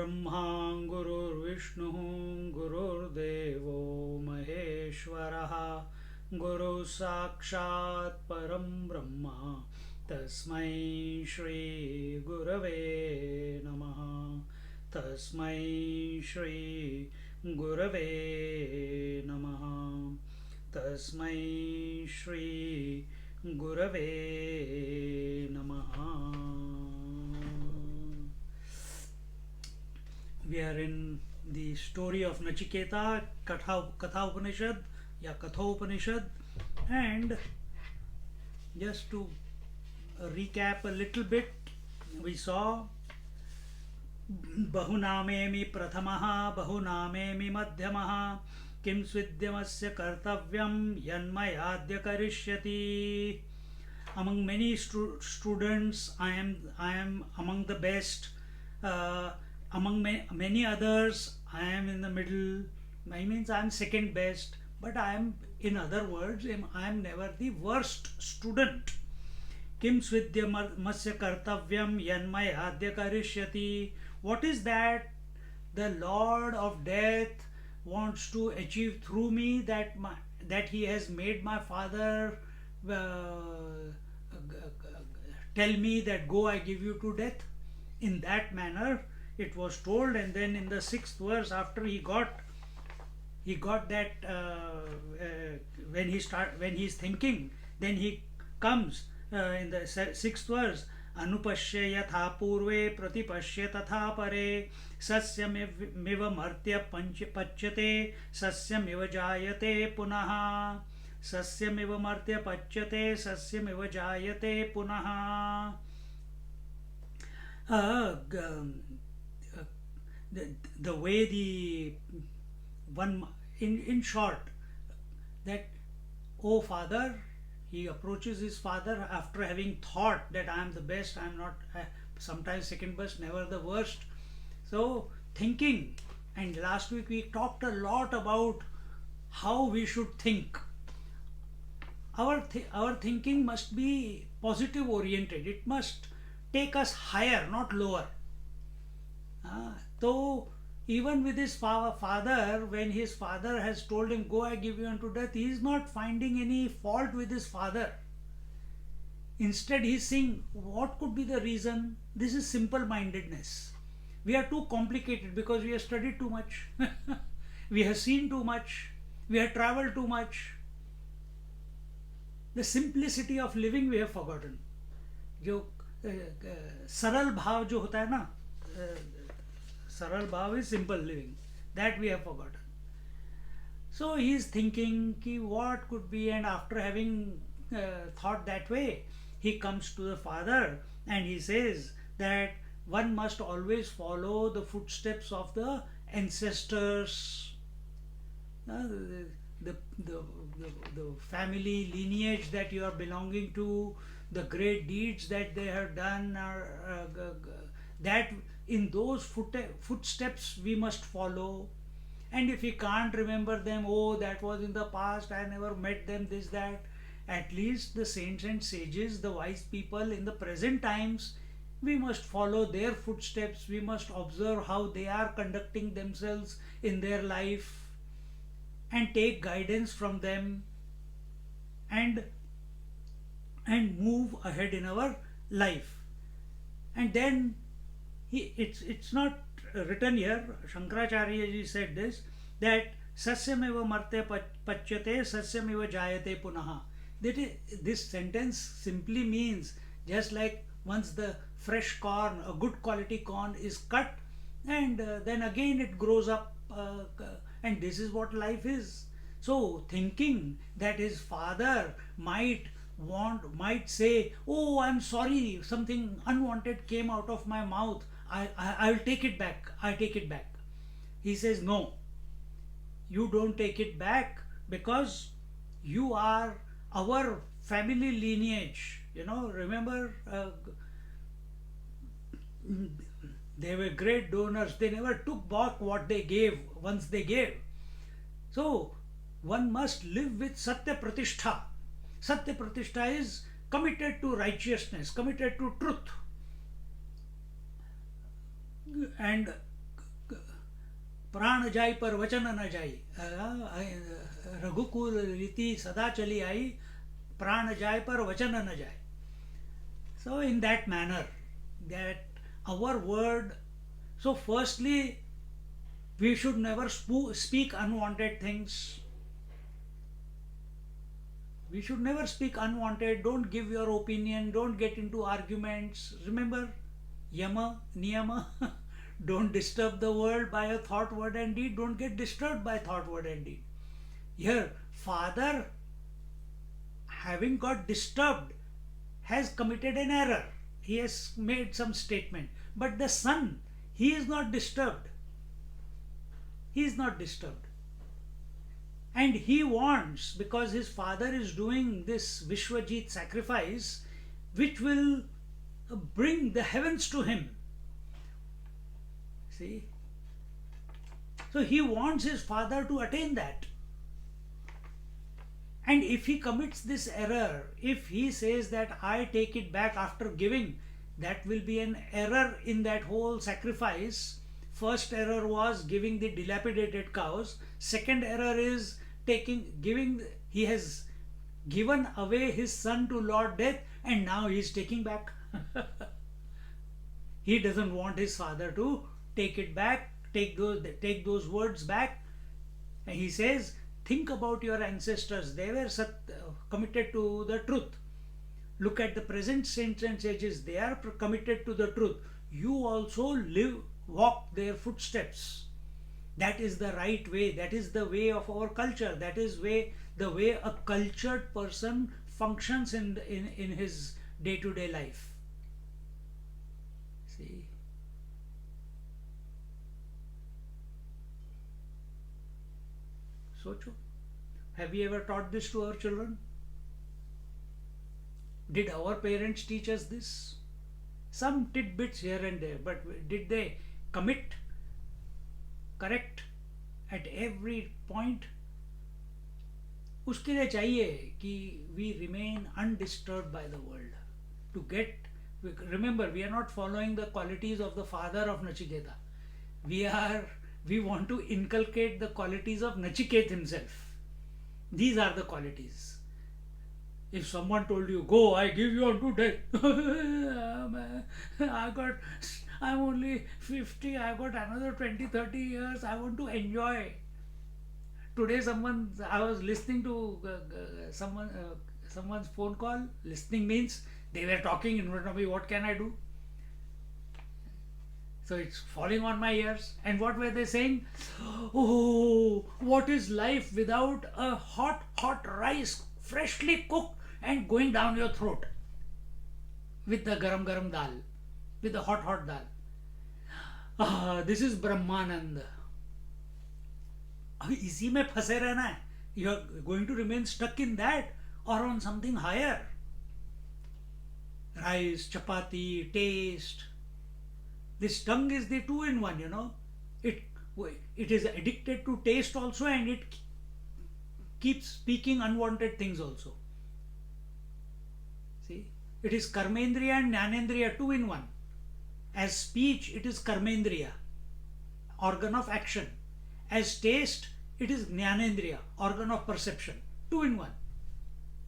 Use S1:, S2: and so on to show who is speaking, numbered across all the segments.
S1: गुरुर्ब्रह्मा गुरुर्विष्णुः गुरुर्देवो महेश्वरः गुरुः साक्षात् परं ब्रह्म तस्मै श्री गुरवे नमः। तस्मै श्री गुरवे नमः। तस्मै श्री गुरवे नमः। We are in the story of Nachiketa, Katha Upanishad, या Katha Upanishad, and just to recap a little bit, we saw बहुनामेमि प्रथमः बहुनामेमि मध्यमः किं स्विद्यमस्य कर्तव्यं यन्मयाद्य करिष्यति. Among many students, I am among the best. Among many others, I am in the middle. I means I am second best, but I am, in other words, I am never the worst student. Kim svidyamasya kartavyam yanmayadya karishyati. What is that the Lord of Death wants to achieve through me, that he has made my father tell me that go, I give you to death? In that manner it was told. And then in the 6th verse, after he got that when he's thinking, then he comes in the 6th verse, अनुपश्य यथा पूर्वे प्रतिपश्य तथा परे सस्यमिव मर्त्य पच्यते सस्यमिव जायते पुनः. सस्यमिव मर्त्य पच्यते सस्यमिव जायते पुनः. The way the one in short, that, oh father, he approaches his father after having thought that I am the best, I am not sometimes second best, never the worst. So thinking, and last week we talked a lot about how we should think. Our thinking must be positive oriented. It must take us higher, not lower. So even with his father, when his father has told him, go, I give you unto death, he is not finding any fault with his father. Instead, he is saying, what could be the reason? This is simple-mindedness. We are too complicated because we have studied too much. We have seen too much. We have traveled too much. The simplicity of living we have forgotten. जो सरल भाव जो होता है ना, सरल भाव is simple living, that we have forgotten. So he is thinking ki what could be, and after having thought that way, he comes to the father and he says that one must always follow the footsteps of the ancestors, the family lineage that you are belonging to, the great deeds that they have done, that in those footsteps we must follow. And if we can't remember them, oh, that was in the past, I never met them, this, that, at least the saints and sages, the wise people in the present times, we must follow their footsteps. We must observe how they are conducting themselves in their life and take guidance from them and move ahead in our life. And then it's not written here, Shankaracharya ji said this, that sasyameva marte pachyate sasyameva jayate punaha. This sentence simply means, just like once the fresh corn, a good quality corn is cut, and then again it grows up, and this is what life is. So thinking that his father might say, oh, I'm sorry, something unwanted came out of my mouth, I'll take it back, I take it back. He says, no, you don't take it back, because you are our family lineage. Remember, they were great donors. They never took back what they gave once they gave. So one must live with Satya Pratishtha. Satya Pratishtha is committed to righteousness, committed to truth. And प्राण जाई पर वचन न जाई, रघुकुल रीति सदा चली आई, प्राण जाए पर वचन न जाए. So in that manner, that our word, so firstly, we should never speak unwanted things. We should never speak unwanted. Don't give your opinion. Don't get into arguments. Remember, yama, niyama. Don't disturb the world by a thought, word, and deed. Don't get disturbed by thought, word, and deed. Here, father, having got disturbed, has committed an error. He has made some statement. But the son, he is not disturbed. He is not disturbed. And he wants, because his father is doing this Vishwajit sacrifice, which will bring the heavens to him. See? So he wants his father to attain that. And if he commits this error, if he says that I take it back after giving, that will be an error in that whole sacrifice. First error was giving the dilapidated cows. Second error is giving, he has given away his son to Lord Death, and now he is taking back. He doesn't want his father to take it back, take those words back. And he says, think about your ancestors. They were committed to the truth. Look at the present saints and sages. They are committed to the truth. You also walk their footsteps. That is the right way. That is the way of our culture. That is the way a cultured person functions in his day-to-day life. See? Socho. Have we ever taught this to our children? Did our parents teach us this? Some tidbits here and there, but did they commit, correct at every point? उसके लिए चाहिए कि we remain undisturbed by the world. To get, remember, we are not following the qualities of the father of Nachiketa. We want to inculcate the qualities of Nachiket himself. These are the qualities. If someone told you, go, I give you unto death. I'm only 50, I've got another 20, 30 years, I want to enjoy. Today I was listening to someone's phone call. Listening means they were talking in front of me, what can I do? So it's falling on my ears. And what were they saying? Oh, what is life without a hot rice, freshly cooked and going down your throat with the garam dal, with the hot dal. This is Brahmanand. अभी इसी में फंसे रहना है. You are going to remain stuck in that or on something higher. Rice, chapati, taste. This tongue is the two-in-one, you know. It is addicted to taste also, and it keeps speaking unwanted things also. See, it is karmendriya and jnanendriya, two-in-one. As speech, it is karmendriya, organ of action. As taste, it is jnanendriya, organ of perception. Two-in-one.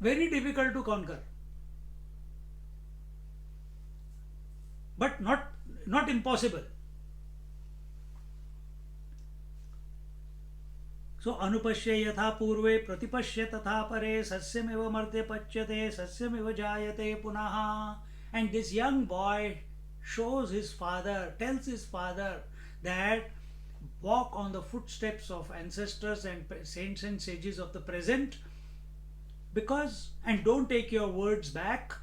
S1: Very difficult to conquer. But not impossible. So anupashya yatha purve pratipashya tatha pare sasyameva marte pachyate sasyameva jayate punaha. And this young boy shows his father, tells his father that walk on the footsteps of ancestors and saints and sages of the present, and don't take your words back.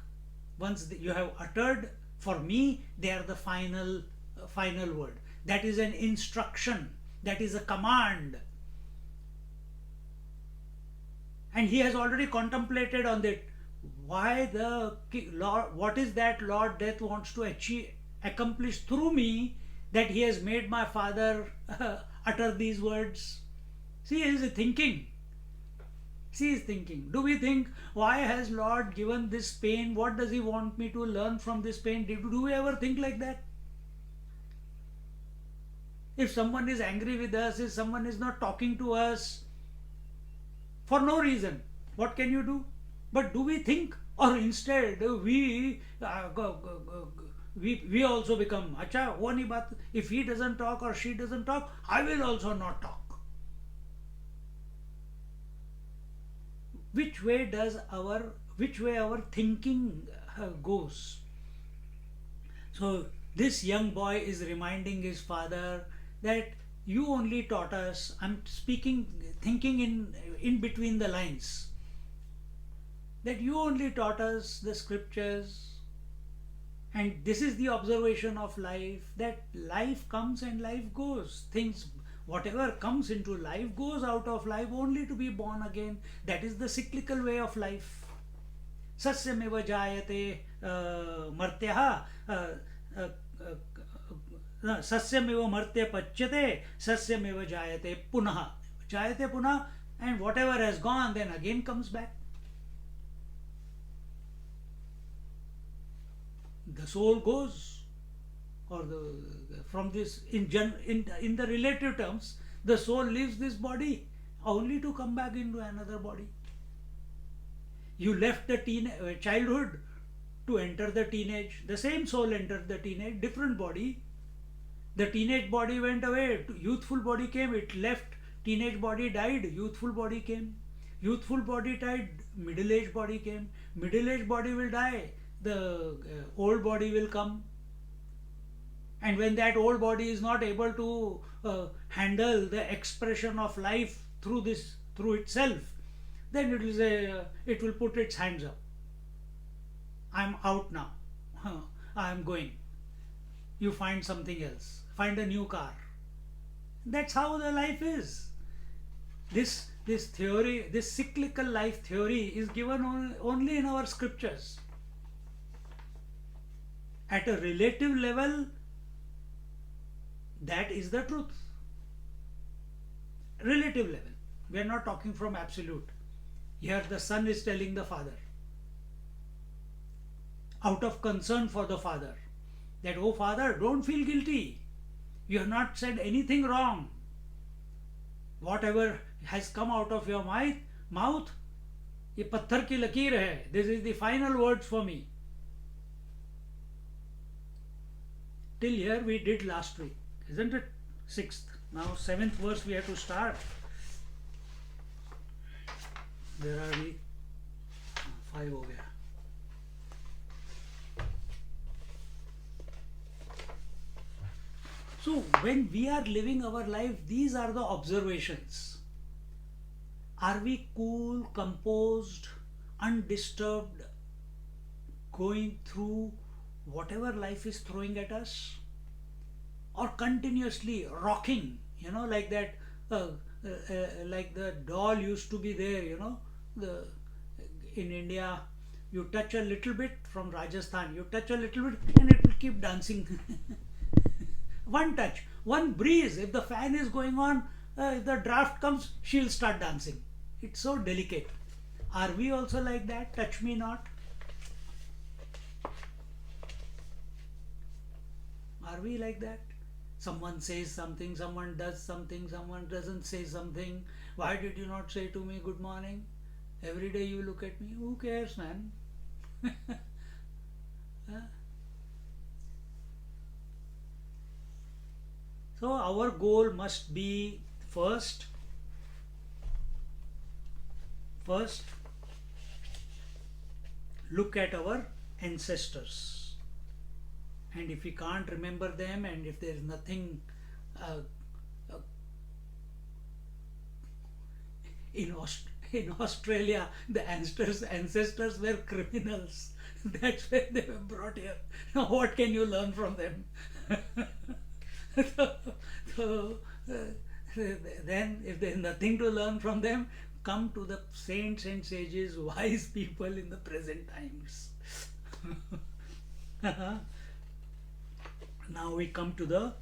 S1: Once you have uttered, for me, they are the final word. That is an instruction. That is a command. And he has already contemplated on that. What is that Lord Death wants to accomplish through me, that he has made my father utter these words? See, he is thinking. See, he is thinking. Do we think, why has Lord given this pain? What does he want me to learn from this pain? Do we ever think like that? If someone is angry with us, if someone is not talking to us for no reason, what can you do? But do we think, or instead we also become acha wo nahi baat, if he doesn't talk or she doesn't talk, I will also not talk. Which way our thinking goes? So this young boy is reminding his father that you only taught us. I'm speaking, thinking in between the lines, that you only taught us the scriptures, and this is the observation of life, that life comes and life goes. Things, whatever comes into life goes out of life only to be born again. That is the cyclical way of life. Sasyameva jayate martyah sasyameva martya pachyate sasyameva jayate punah. Jayate punah, and whatever has gone then again comes back. The soul goes, or from this in the relative terms, the soul leaves this body only to come back into another body. You left the childhood to enter the teenage. The same soul entered the teenage, different body. The teenage body went away, youthful body came, it left, teenage body died, youthful body came. Youthful body died, middle-aged body came. Middle-aged body will die, the old body will come. And when that old body is not able to handle the expression of life through itself, then it will put its hands up. I'm out now. I'm going. You find something else. Find a new car. That's how the life is. This theory, this cyclical life theory is given only in our scriptures. At a relative level, that is the truth. Relative level. We are not talking from absolute. Here the son is telling the father, out of concern for the father, that, oh father, don't feel guilty. You have not said anything wrong. Whatever has come out of your mouth, ये पत्थर की लकीर है. This is the final words for me. Till here we did last week, isn't it? 6th. Now 7th verse we have to start. Where are we? 5 हो गया. So when we are living our life, these are the observations. Are we cool, composed, undisturbed, going through whatever life is throwing at us? Or continuously rocking, like that, like the doll used to be there, in India, you touch a little bit from Rajasthan, you touch a little bit and it will keep dancing. One touch, one breeze, if the fan is going on, if the draft comes, she'll start dancing. It's so delicate. Are we also like that? Touch me not. Are we like that? Someone says something, someone does something, someone doesn't say something. Why did you not say to me good morning? Every day you look at me. Who cares, man? So our goal must be first look at our ancestors, and if we can't remember them, and if there is nothing in Australia, the ancestors were criminals. That's why they were brought here. Now what can you learn from them? So, then if there is nothing to learn from them, come to the saints and sages, wise people in the present times. Now we come to the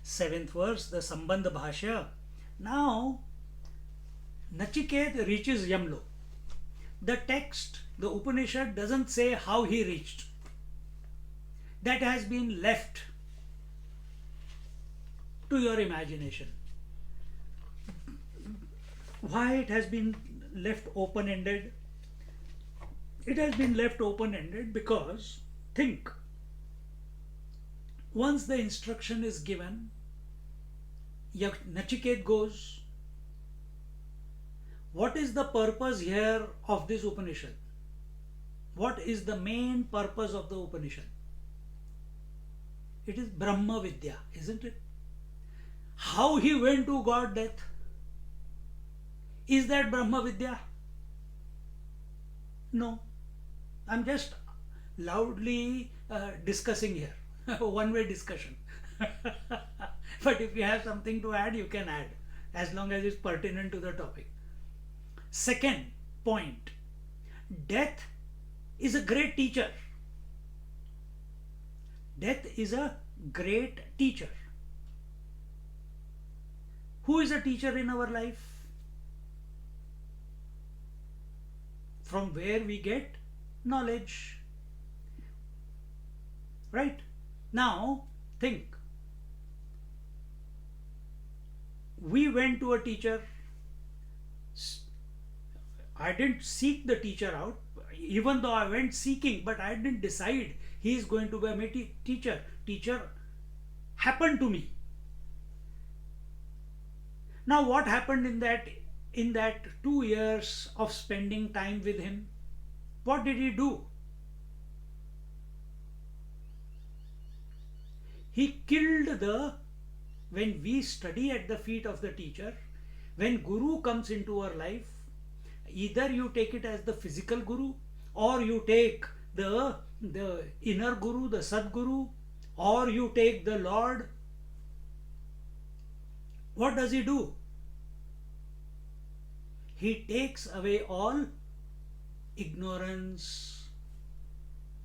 S1: 7th verse, the Sambandha Bhashya. Now Nachiket reaches Yamlo. The text, the Upanishad, doesn't say how he reached. That has been left to your imagination. Why it has been left open ended? It has been left open ended because, think, once the instruction is given, Nachiket goes, what is the purpose here of this Upanishad? What is the main purpose of the Upanishad? It is Brahma Vidya, isn't it? How he went to God death? Is that Brahma Vidya? No. I'm just loudly discussing here. One-way discussion. But if you have something to add, you can add, as long as it's pertinent to the topic. Second point, death is a great teacher. Death is a great teacher. Who is a teacher in our life? From where we get knowledge. Right? Now, think. We went to a teacher. I didn't seek the teacher out, even though I went seeking, but I didn't decide he is going to be my teacher. Teacher happened to me. Now, what happened in that 2 years of spending time with him? What did he do? He killed when we study at the feet of the teacher, when Guru comes into our life, either you take it as the physical Guru, or you take the inner Guru, the Sadguru, or you take the Lord. What does he do? He takes away all ignorance,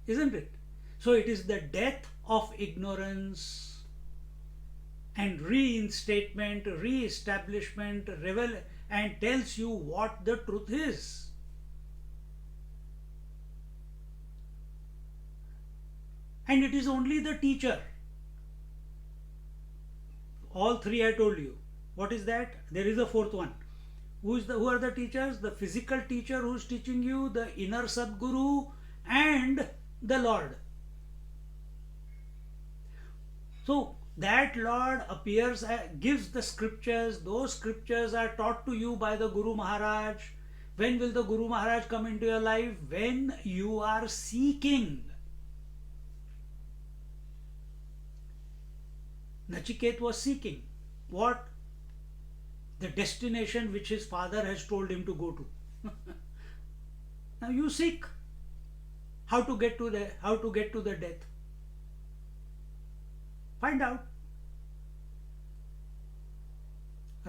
S1: isn't it? So it is the death of ignorance and reinstatement, re-establishment, and tells you what the truth is. And it is only the teacher. All three I told you. What is that? There is a fourth one. Who are the teachers? The physical teacher who is teaching you, the inner Sadguru, and the Lord. So that Lord appears, gives the scriptures. Those scriptures are taught to you by the Guru Maharaj. When will the Guru Maharaj come into your life? When you are seeking. Nachiket was seeking. What? The destination which his father has told him to go to. Now you seek how to get to the death. Find out.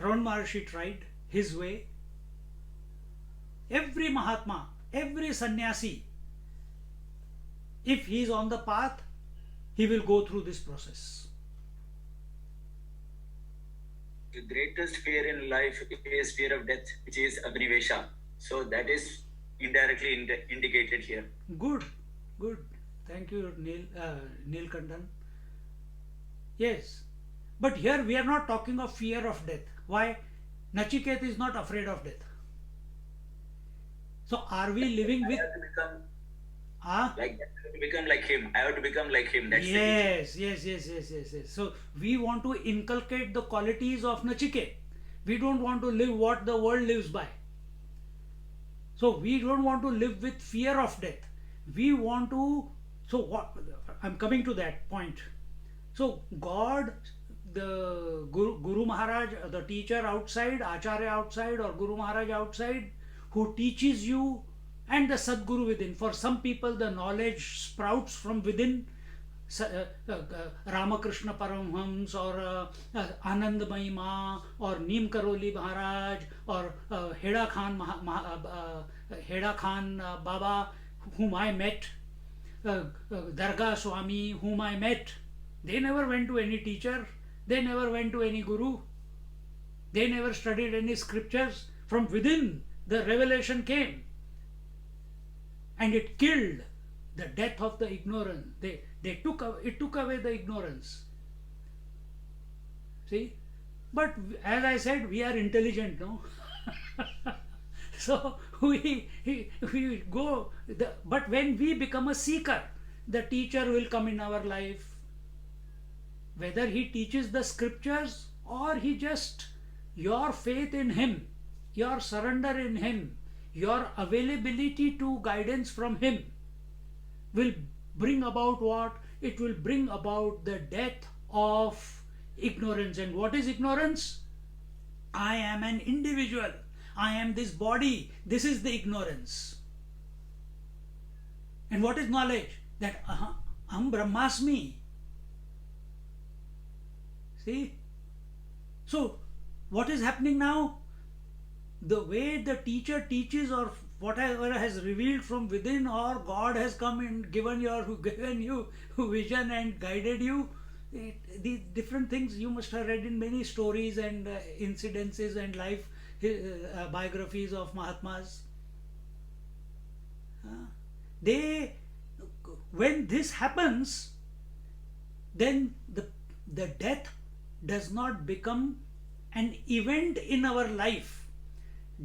S1: Ramana Maharshi tried his way. Every Mahatma, every sannyasi, if he is on the path, he will go through this process.
S2: The greatest fear in life is fear of death, which is Abhinivesha. So that is indirectly indicated here.
S1: Good. Thank you, Neil Kandan. Yes. But here we are not talking of fear of death. Why? Nachiket is not afraid of death. So are we living with...
S2: become like him. I have to become like him. That's
S1: yes. So we want to inculcate the qualities of Nachiket. We don't want to live what the world lives by. So we don't want to live with fear of death. We want to... So what? I'm coming to that point. So God, the Guru Maharaj, the teacher outside, Acharya outside, or Guru Maharaj outside, who teaches you, and the Sadguru within. For some people, the knowledge sprouts from within. Ramakrishna Paramhams, or Anand Mahima, or Neem Karoli Maharaj, or Heda Khan Baba, whom I met, Dargah Swami, whom I met. They never went to any teacher. They never went to any guru. They never studied any scriptures. From within, the revelation came. And it killed the death of the ignorance. It took away the ignorance. See, but as I said, we are intelligent, no? So we go, but when we become a seeker, the teacher will come in our life. Whether he teaches the scriptures or he just, your faith in him, your surrender in him, your availability to guidance from him will bring about what? It will bring about the death of ignorance. And what is ignorance? I am an individual. I am this body. This is the ignorance. And what is knowledge? That Aham Brahmasmi. See? So, what is happening now? The way the teacher teaches, or whatever has revealed from within, or God has come and given you vision and guided you, these different things you must have read in many stories and incidences and life biographies of Mahatmas. They, when this happens, then the death does not become an event in our life.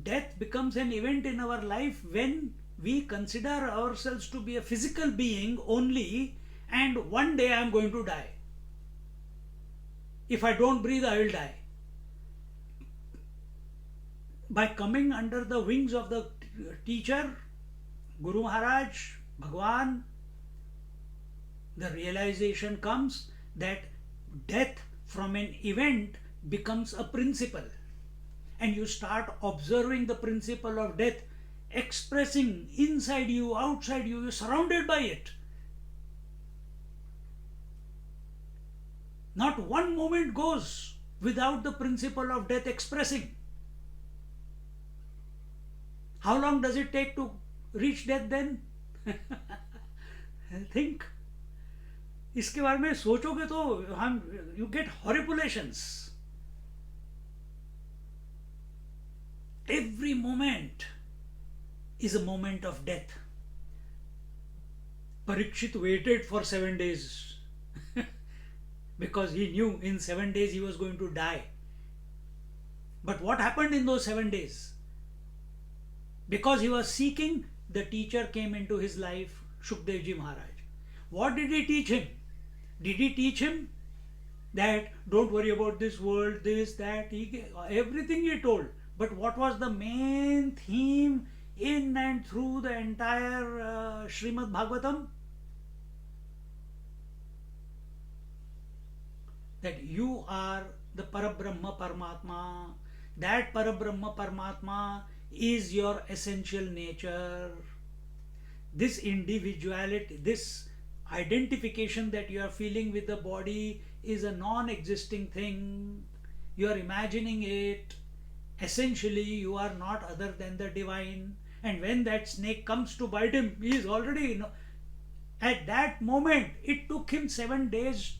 S1: Death becomes an event in our life when we consider ourselves to be a physical being only, and one day I am going to die. If I don't breathe, I will die. By coming under the wings of the teacher, Guru Maharaj, Bhagwan, the realization comes that death from an event becomes a principle. And you start observing the principle of death expressing inside you, outside you, you're surrounded by it. Not one moment goes without the principle of death expressing. How long does it take to reach death then? Think. इसके बारे में सोचोगे तो you get horripilations. Every moment is a moment of death. Parikshit waited for 7 days because he knew in 7 days he was going to die. But what happened in those 7 days? Because he was seeking, the teacher came into his life, Shukdev Ji Maharaj. What did he teach him? Did he teach him that don't worry about this world, this, that? Everything he told. But what was the main theme in and through the entire Srimad Bhagavatam? That you are the Parabrahma Paramatma. That Parabrahma Paramatma is your essential nature. This individuality, this identification that you are feeling with the body is a non-existing thing. You are imagining it. Essentially, you are not other than the divine. And when that snake comes to bite him, he is already, at that moment, it took him 7 days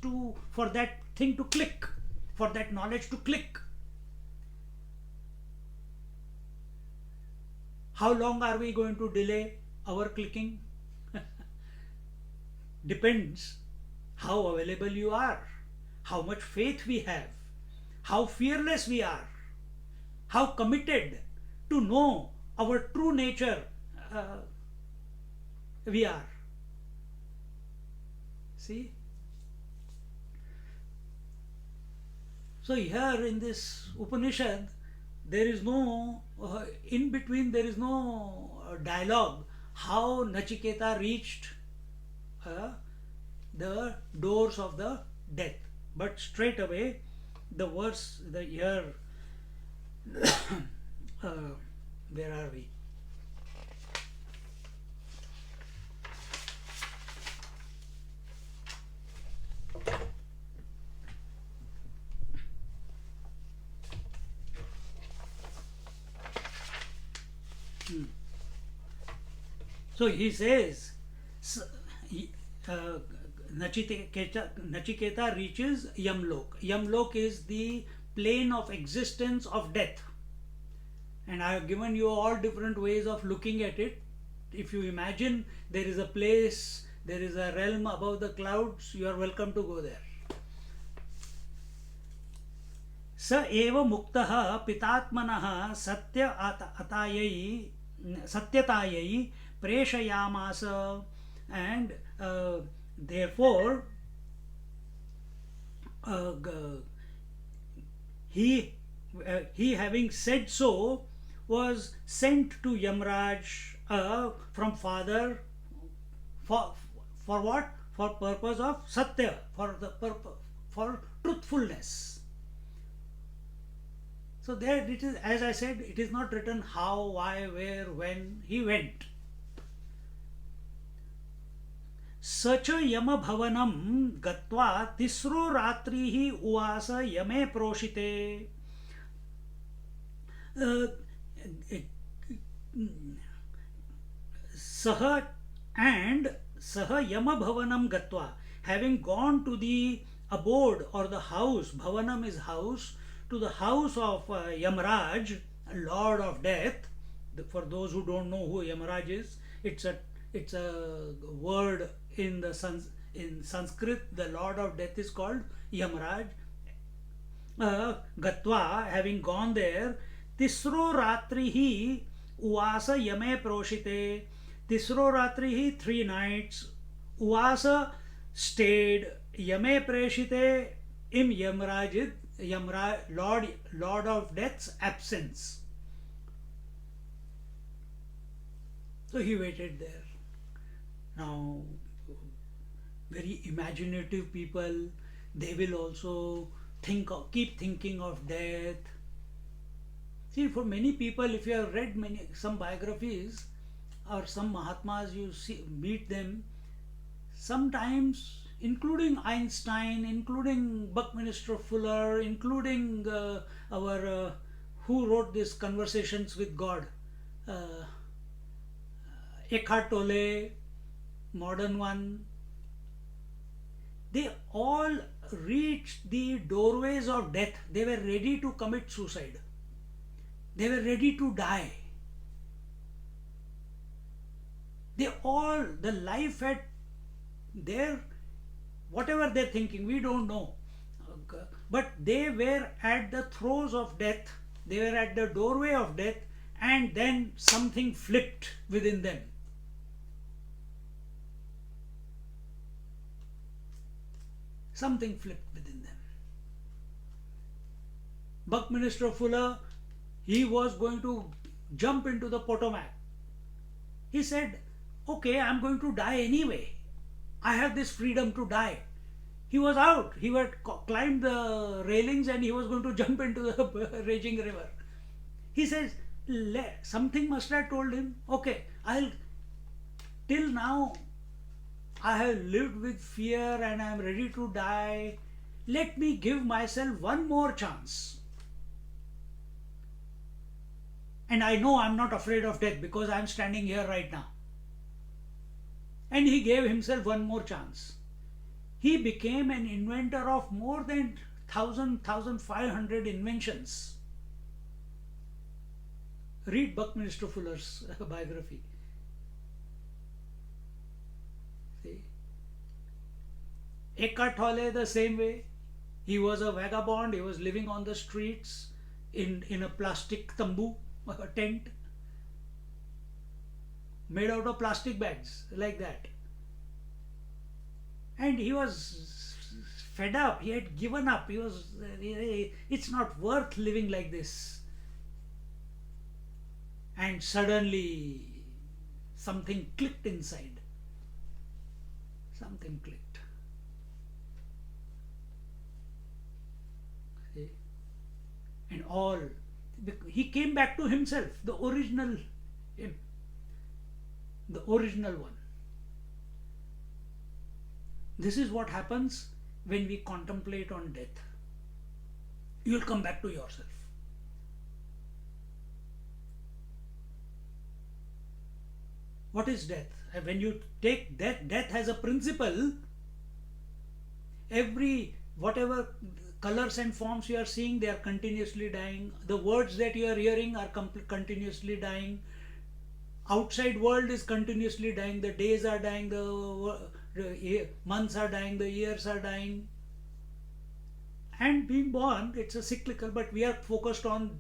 S1: for that thing to click, for that knowledge to click. How long are we going to delay our clicking? Depends how available you are, how much faith we have, how fearless we are, how committed to know our true nature we are. See? So here in this Upanishad, there is no, in between there is no dialogue how Nachiketa reached the doors of the death. But straight away, the verse, the year, where are we? So he says, Nachiketa reaches Yamlok. Yamlok is the plane of existence of death. And I have given you all different ways of looking at it. If you imagine there is a place, there is a realm above the clouds, you are welcome to go there. स एव मुक्तः पितात्मनः सत्यतायै प्रेषयामास, and therefore he having said so was sent to Yamraj from father for what? For purpose of satya, for the purpose for truthfulness. So there it is, as I said, it is not written how, why, where, when he went. स च यमभवनं गत्वा तिस्रो रात्रिः उवास यमे प्रोषिते. सह यमभवनं गत्वा, having gone to the abode or the house, bhavanam is house, to the house of Yamraj, Lord of Death. For those who don't know who Yamraj is, it's a word in Sanskrit. The Lord of Death is called Yamraj. Gatva, having gone there, Tisro Ratrihi Uvasa Yame Proshite. Tisro Ratrihi, 3 nights. Uvasa, stayed. Yame Preshite, im Yamraj, Lord of Death's absence. So he waited there. Now, very imaginative people, they will also keep thinking of death. See, for many people, if you have read some biographies or some Mahatmas, you meet them, sometimes, including Einstein, including Buckminster Fuller, including who wrote this Conversations with God, Eckhart Tolle, modern one, they all reached the doorways of death. They were ready to commit suicide. They were ready to die. The life had their, whatever they're thinking, we don't know. But they were at the throes of death. They were at the doorway of death, and then something flipped within them. Something flipped within them. Buckminster Fuller, he was going to jump into the Potomac. He said, okay, I'm going to die anyway. I have this freedom to die. He was out. He had climbed the railings and he was going to jump into the raging river. He says, something must have told him, okay, till now I have lived with fear and I am ready to die. Let me give myself one more chance. And I know I'm not afraid of death because I'm standing here right now. And he gave himself one more chance. He became an inventor of more than 1,500 inventions. Read Buckminster Fuller's biography. See? Eckhart Tolle the same way. He was a vagabond. He was living on the streets in a plastic tambu, a tent made out of plastic bags, like that. And he was fed up. He had given up. It's not worth living like this. And suddenly something clicked inside. Something clicked. See? And he came back to himself, the original him, the original one. This is what happens when we contemplate on death. You will come back to yourself. What is death? When you take death has a principle. Whatever colors and forms you are seeing, they are continuously dying. The words that you are hearing are continuously dying. Outside world is continuously dying. The days are dying, the months are dying, the years are dying. And being born, it's a cyclical, but we are focused on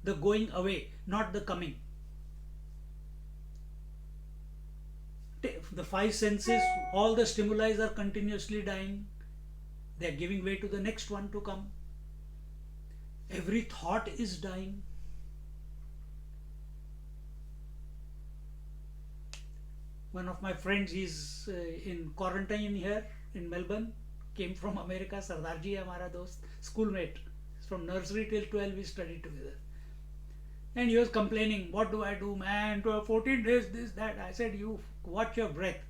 S1: the going away, not the coming. The five senses, all the stimuli are continuously dying. They are giving way to the next one to come. Every thought is dying. One of my friends, he's in quarantine here in Melbourne, came from America. Sardarji है हमारा दोस्त, schoolmate. From nursery till 12 we studied together. And he was complaining, what do I do, man? 14 days, this, that. I said, you watch your breath.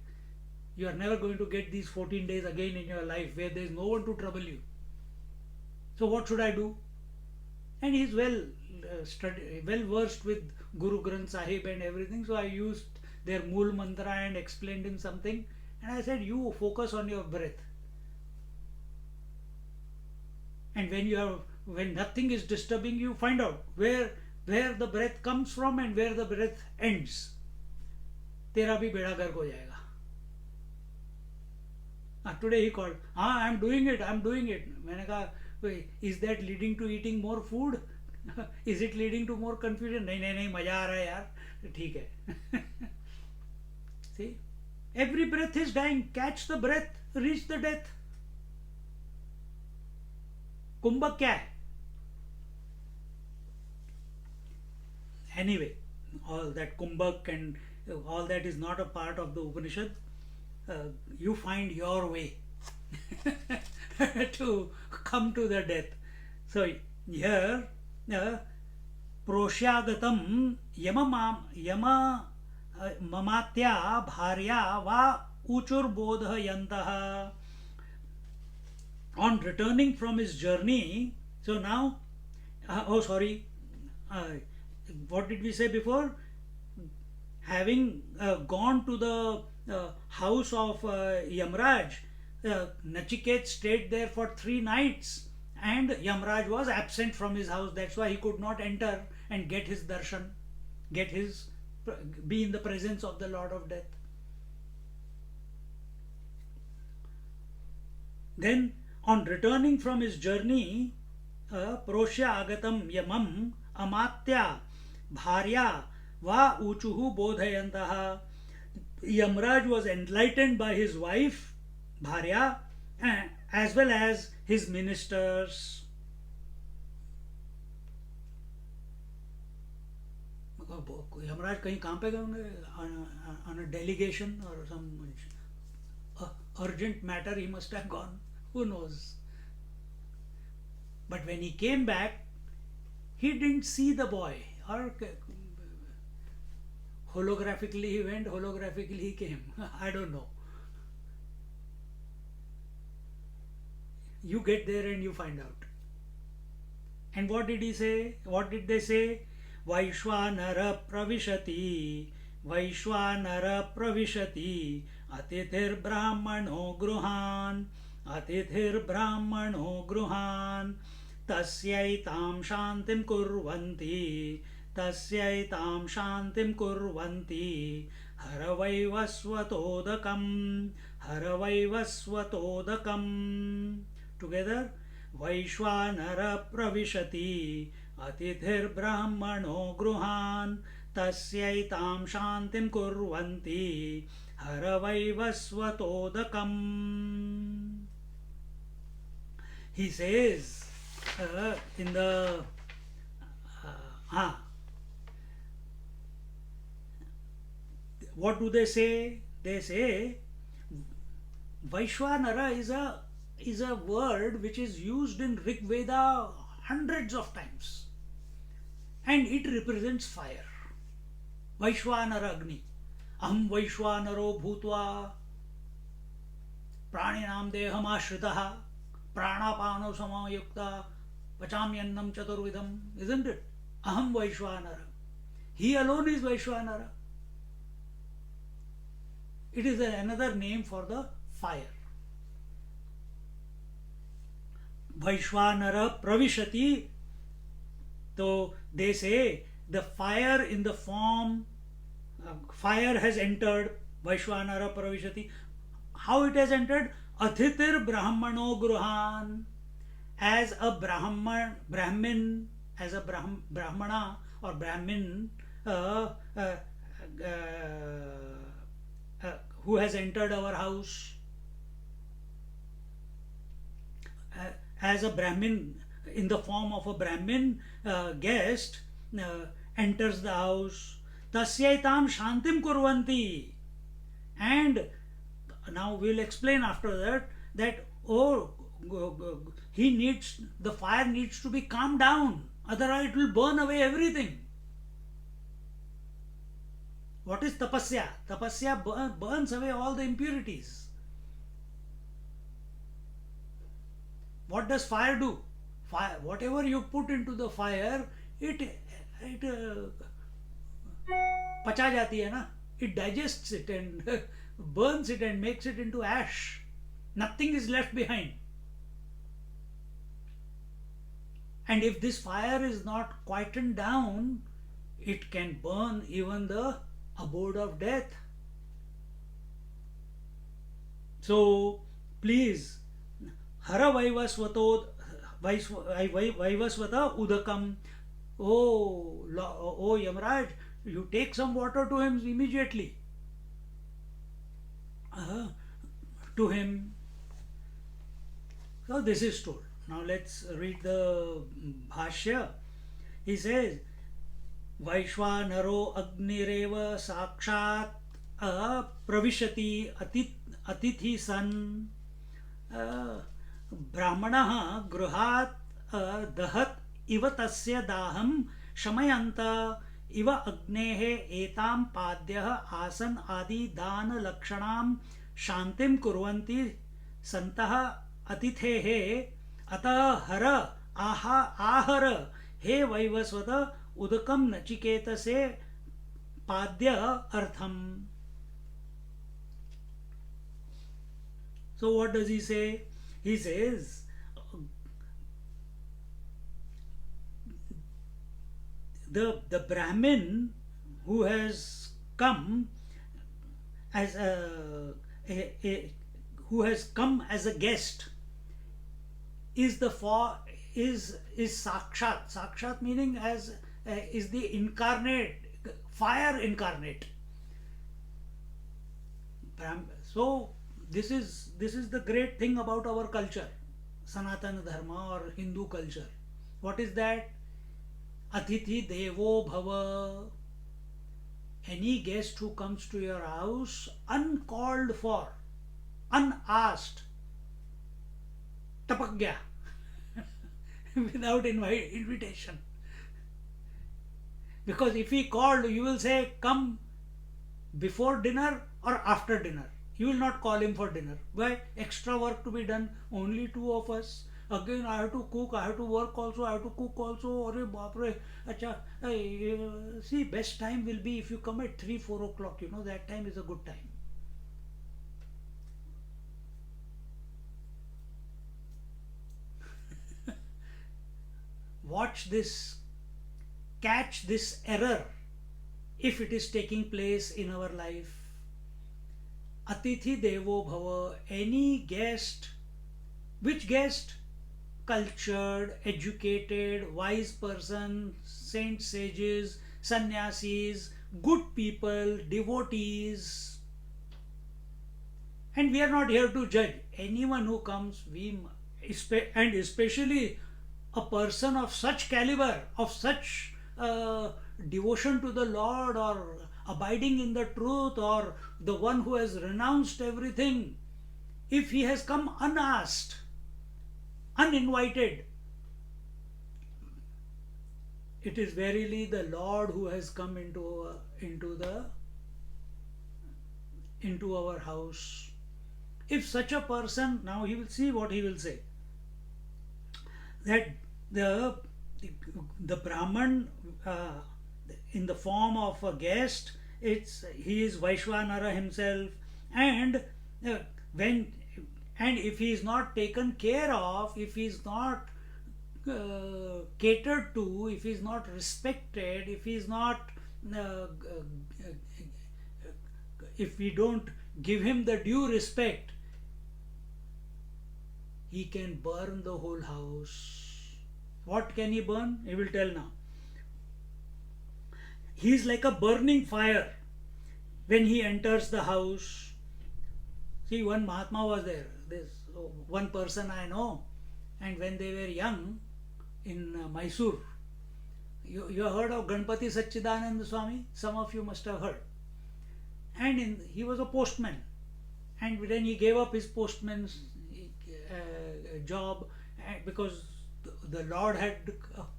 S1: You are never going to get these 14 days again in your life where there is no one to trouble you. So what should I do? And he's well versed with Guru Granth Sahib and everything. So I used their Mool Mantra and explained him something. And I said, you focus on your breath. And when nothing is disturbing you, find out where the breath comes from and where the breath ends. तेरा भी बेड़ा गर्क हो जाएगा. Today he called, I'm doing it. मैंने कहा, is that leading to eating more food? Is it leading to more confusion? नहीं, मजा आ रहा है यार, ठीक है. See, every breath is dying. Catch the breath, reach the death. कुंभक क्या है? Anyway, all that kumbhak and all that is not a part of the Upanishad. You find your way to come to the death. So here, prosyagatam yama mamatya bharya va uchur bodhayantaha. On returning from his journey, so now, what did we say before? Having gone to the house of Yamraj, Nachiket stayed there for 3 nights and Yamraj was absent from his house. That's why he could not enter and get his darshan, be in the presence of the Lord of Death. Then on returning from his journey, Proshya agatam yamam amatya bharya va uchuhu bodhayantaha. Yamraj was enlightened by his wife Bharya as well as his ministers. Yamraj कहीं कहाँ पे गए होंगे? On a delegation or some urgent matter he must have gone. Who knows? But when he came back, he didn't see the boy. Or holographically he went, holographically he came. I don't know. You get there and you find out. And what did he say? What did they say? Vaishwanara pravishati, Vaishwanara pravishati, atithir brahmano gruhan, atithir brahmano gruhan, tasyaitam shantim kurvanti, tasyaitam shantim kurvanti, haravaivasvatodakam, haravaivasvatodakam. Together, Vaishwanara pravishati, atithir brahmano gruhan, tasyaitam shantim kurvanti, haravaivasvatodakam. He says in the what do they say? They say Vaishwanara is a word which is used in Rig Veda hundreds of times, and it represents fire. Vaishwanara Agni. Aham Vaishwanaro Bhutva Praninam Deham Ashritaha Pranapano Samayukta Pachamyannam Chaturvidam. Isn't it? Aham Vaishwanara. He alone is Vaishwanara. It is another name for the fire. Vaishwanara pravishati. So they say the fire in the form, fire has entered. Vaishwanara pravishati. How it has entered? Athitir brahmano gruhan. as a Brahmin, as a Brahmana or Brahmin uh, uh, uh, who has entered our house, uh, as a Brahmin, in the form of a Brahmin guest, enters the house. Tasyaitam shantim kurvanti. And now we'll explain after that oh, he needs, the fire needs to be calmed down, otherwise it will burn away everything. What is tapasya? Tapasya burns away all the impurities. What does fire do? Fire, whatever you put into the fire, it पचा जाती है ना, it digests it and burns it and makes it into ash. Nothing is left behind. And if this fire is not quietened down, it can burn even the abode of death. So please, hara vaivasvato vaivasvata udakam. Oh Yamraj, you take some water to him immediately. To him. So this is told. Now let's read the Bhashya. He says, Vaishwanaro Agnireva Sakshat Pravishati Atithi San Brahmanaha Gruhat Dahat Iva Tasya Daham Shamayanta Iva Agnehe Etam Padyah Asan Adi Dana Lakshanam Shantim Kurvanti Santaha Atithehe अतः हर आहर हे वैवस्वत उदकम नचिकेत से पाद्य अर्थम. So what does he say? He says the Brahmin who has come as who has come as a guest is sakshat. Sakshat meaning as is the incarnate, fire incarnate. So this is the great thing about our culture, Sanatana Dharma or Hindu culture. What is that? Atithi Devo Bhava. Any guest who comes to your house uncalled for, unasked, tapagya, without invitation. Because if he called, you will say, come before dinner or after dinner. You will not call him for dinner. Why? Extra work to be done, only two of us. Again, I have to cook, I have to work also, I have to cook also. Arre baapre. Acha, see, best time will be if you come at 3-4 o'clock. You know, that time is a good time. Watch this, catch this error if it is taking place in our life. Atithi Devo Bhava, any guest. Which guest? Cultured, educated, wise person, saints, sages, sannyasis, good people, devotees. And we are not here to judge. Anyone who comes, and especially a person of such caliber, of such devotion to the Lord, or abiding in the truth, or the one who has renounced everything, if he has come unasked, uninvited, it is verily the Lord who has come into our house. If such a person, now he will see what he will say, that the Brahman in the form of a guest, he is Vaishwanara himself, and if he is not taken care of, if he is not catered to, if he is not respected, if he is not if we don't give him the due respect, he can burn the whole house. What can he burn? He will tell now. He is like a burning fire when he enters the house. See, one Mahatma was there. This one person I know, and when they were young in Mysore, you have heard of Ganpati Satchidananda Swami? Some of you must have heard. And he was a postman. And then he gave up his postman's job because the Lord had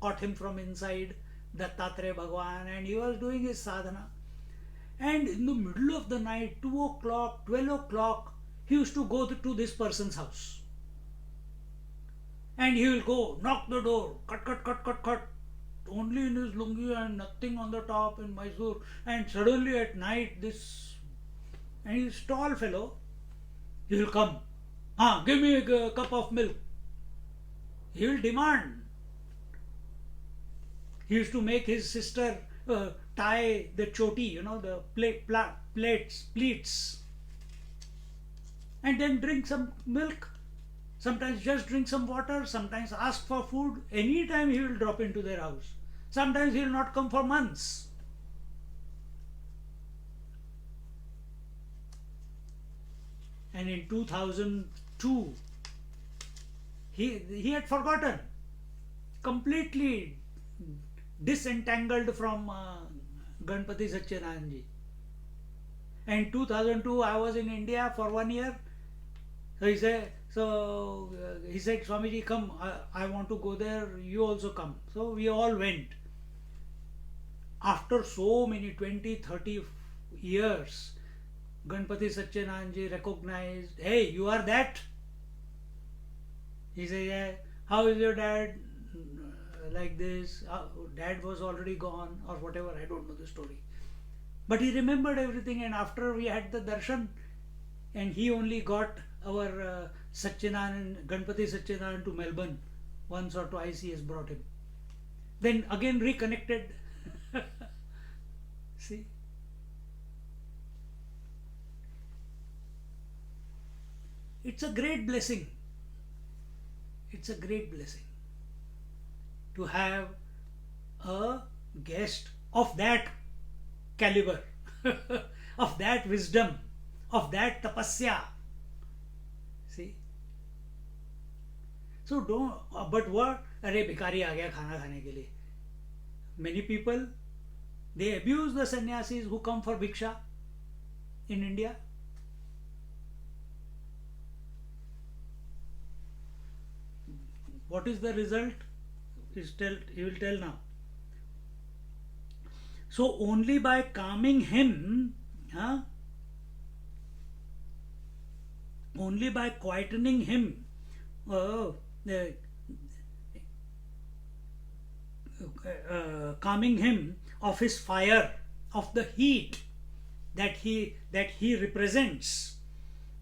S1: caught him from inside, Dattatreya Bhagwan, and he was doing his sadhana. And in the middle of the night, 2 o'clock, 12 o'clock, he used to go to this person's house. And he will go, knock the door, cut, only in his lungi and nothing on the top in Mysore. And suddenly at night, and he's a tall fellow, he will come. Give me a cup of milk. He will demand. He used to make his sister tie the choti, the pleats, and then drink some milk. Sometimes just drink some water, sometimes ask for food. Anytime he will drop into their house. Sometimes he will not come for months. And in 2002, he had forgotten, completely disentangled from Ganpati Satchidananda. And 2002, I was in India for 1 year. So he said, Swamiji, come, I want to go there, you also come. So we all went. After so many 20, 30 years, Ganpati Satchidananda recognized, hey, you are that? He said, yeah. How is your dad? Like this. Dad was already gone or whatever, I don't know the story. But he remembered everything, and after we had the darshan, and he only got our Ganpati Satchidananda to Melbourne. Once or twice he has brought him. Then again reconnected. See? It's a great blessing. It's a great blessing to have a guest of that caliber, of that wisdom, of that tapasya. See? So but what? अरे भिखारी आ गया खाना खाने के लिए. Many people, they abuse the sannyasis who come for bhiksha in India. What is the result? He will tell now. So only by calming him, only by quietening him, calming him of his fire, of the heat that he represents.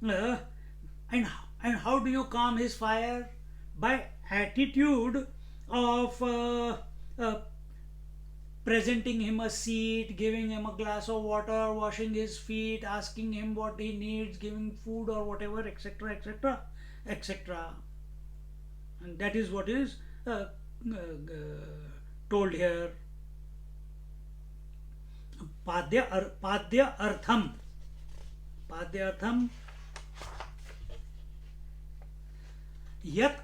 S1: And how do you calm his fire? By attitude of presenting him a seat, giving him a glass of water, washing his feet, asking him what he needs, giving food or whatever, etc., etc., etc. And that is what is told here. Padya artham. Padya artham. Yat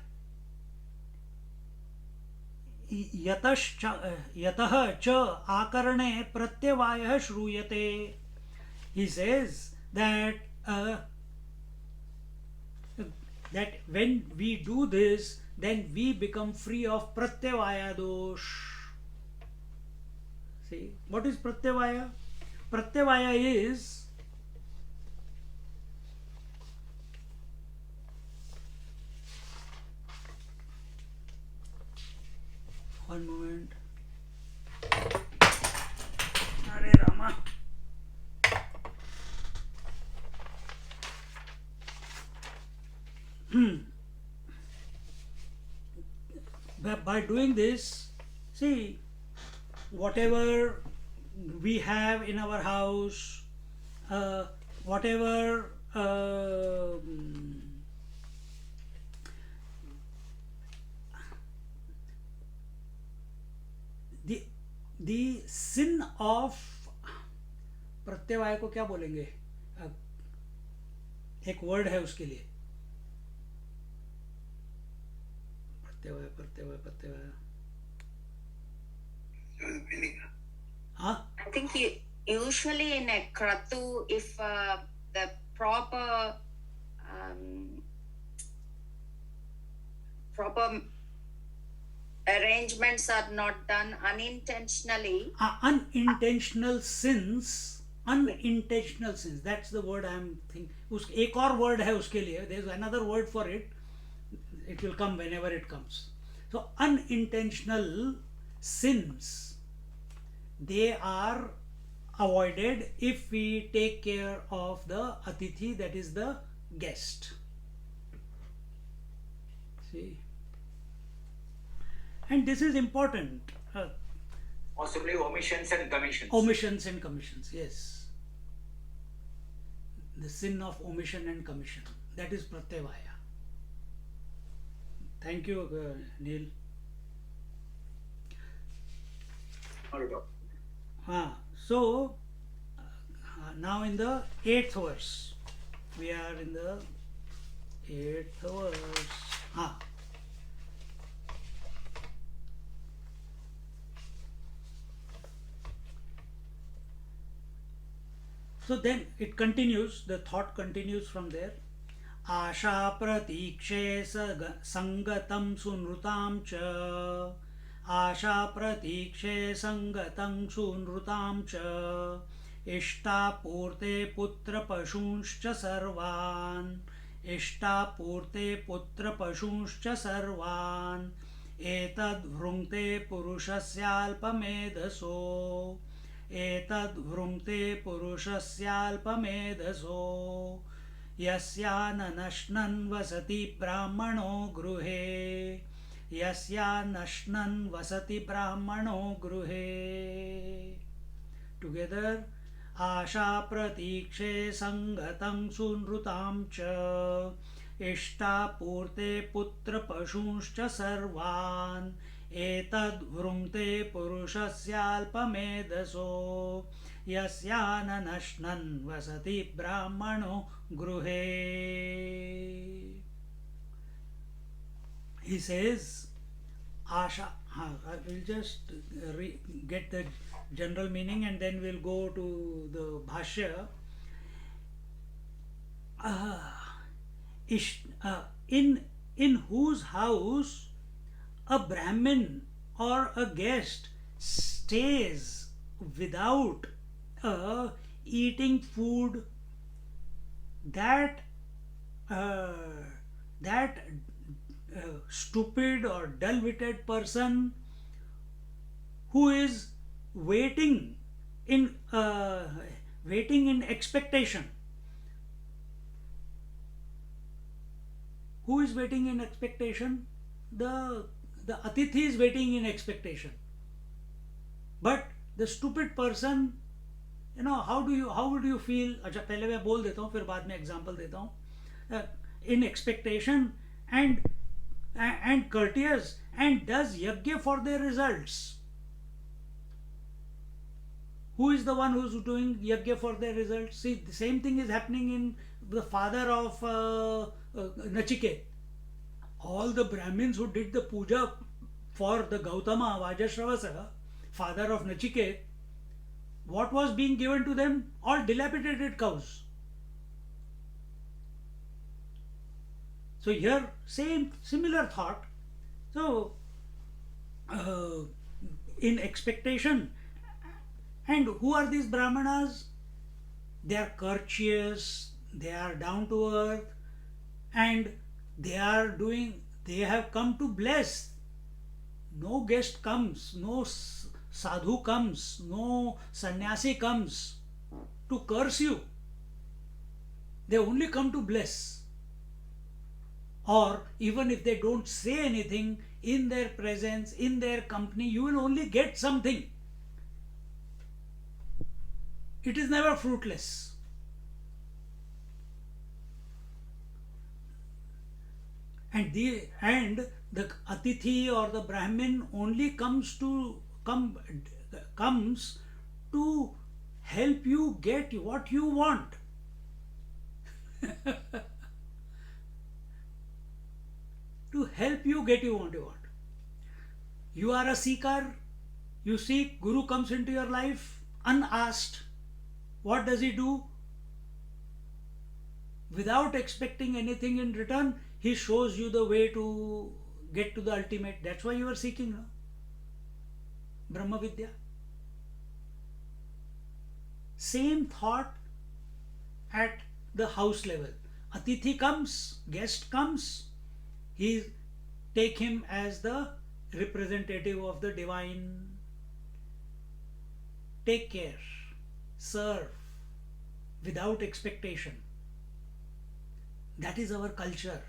S1: यतः च आकरणे प्रत्यवायः श्रूयते. He says that when we do this, then we become free of pratyavaya dosh. See, what is pratyavaya? Pratyavaya is one moment. Hare Rama. By doing this, see, whatever we have in our house, whatever sin of प्रत्यवाय को क्या बोलेंगे? एक word है उसके लिए, प्रत्यवाय प्रत्यवाय प्रत्यवाय, हाँ
S3: I think usually in a kratu, if the proper arrangements are not done unintentionally,
S1: unintentional sins, unintentional sins, that's the word I am thinking. एक और word है उसके लिए, there is another word for it, it will come whenever it comes. So unintentional sins, they are avoided if we take care of the atithi, that is the guest. See, and this is important.
S2: Possibly omissions and commissions.
S1: Omissions and commissions, yes. The sin of omission and commission, that is pratyavaya. Thank you, Neil. So now in the 8th verse, we are in the 8th verse. So then it continues, the thought continues from there. Asha pratikshe sangatam sunrutam cha. Asha pratikshe sangatam sunrutam cha. Ishta purte putra pashunshcha sarvan. Ishta purte putra pashunshcha sarvan. Etad vrungte purushasyaalpamedaso. एतद् वृङ्क्ते पुरुषस्याल्पमेधसो यस्यानश्नन् वसति ब्राह्मणो गृहे यस्यानश्नन् वसति ब्राह्मणो गृहे. Together आशा प्रतीक्षे संगतं सुनृतां च इष्टापूर्ते पुत्रपशूंश्च सर्वान् एतद् वृङ्क्ते पुरुषस्याल्पमेधसो यस्यानश्नन् वसति ब्राह्मणो गृहे. He says, Asha, I will just get the general meaning and then we'll go to the Bhashya. In whose house a Brahmin or a guest stays without eating food, that stupid or dull-witted person who is waiting in expectation. Who is waiting in expectation? The atithi is waiting in expectation. But the stupid person, how would you feel? अच्छा पहले मैं बोल देता हूँ फिर बाद में example देता हूँ. In expectation and courteous and does yajna for their results. Who is the one who is doing yajna for their results? See, the same thing is happening in the father of Nachiket. All the Brahmins who did the puja for the Gautama, Vajashravasa, father of Nachiket, what was being given to them? All dilapidated cows. So here, similar thought. So, in expectation, and who are these Brahmanas? They are courteous, they are down to earth, and they have come to bless. No guest comes, no sadhu comes, no sannyasi comes to curse you. They only come to bless. Or even if they don't say anything, in their presence, in their company, you will only get something. It is never fruitless. And the atithi or the Brahmin only comes comes to help you get what you want. To help you get what you want. You are a seeker, you seek, Guru comes into your life unasked. What does he do? Without expecting anything in return, he shows you the way to get to the ultimate. That's why you are seeking, no? Brahma Vidya. Same thought at the house level. Atithi comes, guest comes, take him as the representative of the divine. Take care, serve, without expectation. That is our culture.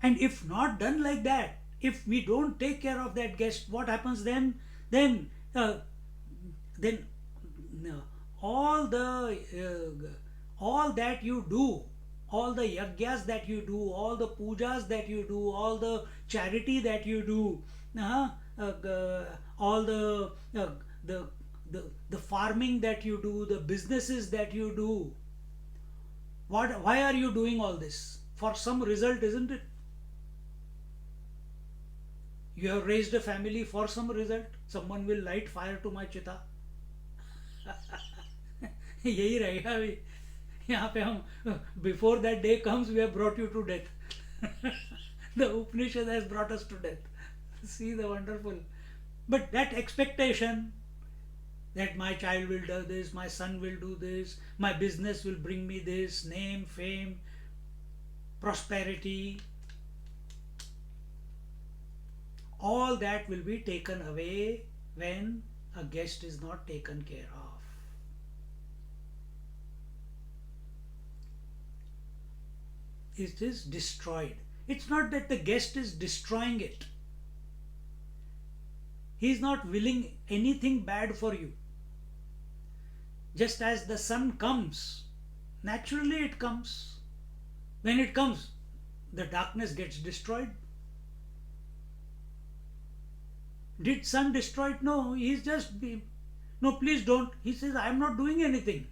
S1: And if not done like that, if we don't take care of that guest, what happens then? Then all that you do, all the yagyas that you do, all the pujas that you do, all the charity that you do, all the farming that you do, the businesses that you do. Why are you doing all this? For some result, isn't it? You have raised a family for some result. Someone will light fire to my चिता. यही रहेगा अभी. यहाँ पे हम before that day comes, we have brought you to death. The Upanishad has brought us to death. See the wonderful. But that expectation that my child will do this, my son will do this, my business will bring me this, name, fame, prosperity, all that will be taken away when a guest is not taken care of. It is destroyed. It's not that the guest is destroying it. He is not willing anything bad for you. Just as the sun comes, naturally it comes. When it comes, the darkness gets destroyed. Did sun destroy it? No, he's just, no, please don't. He says, I am not doing anything.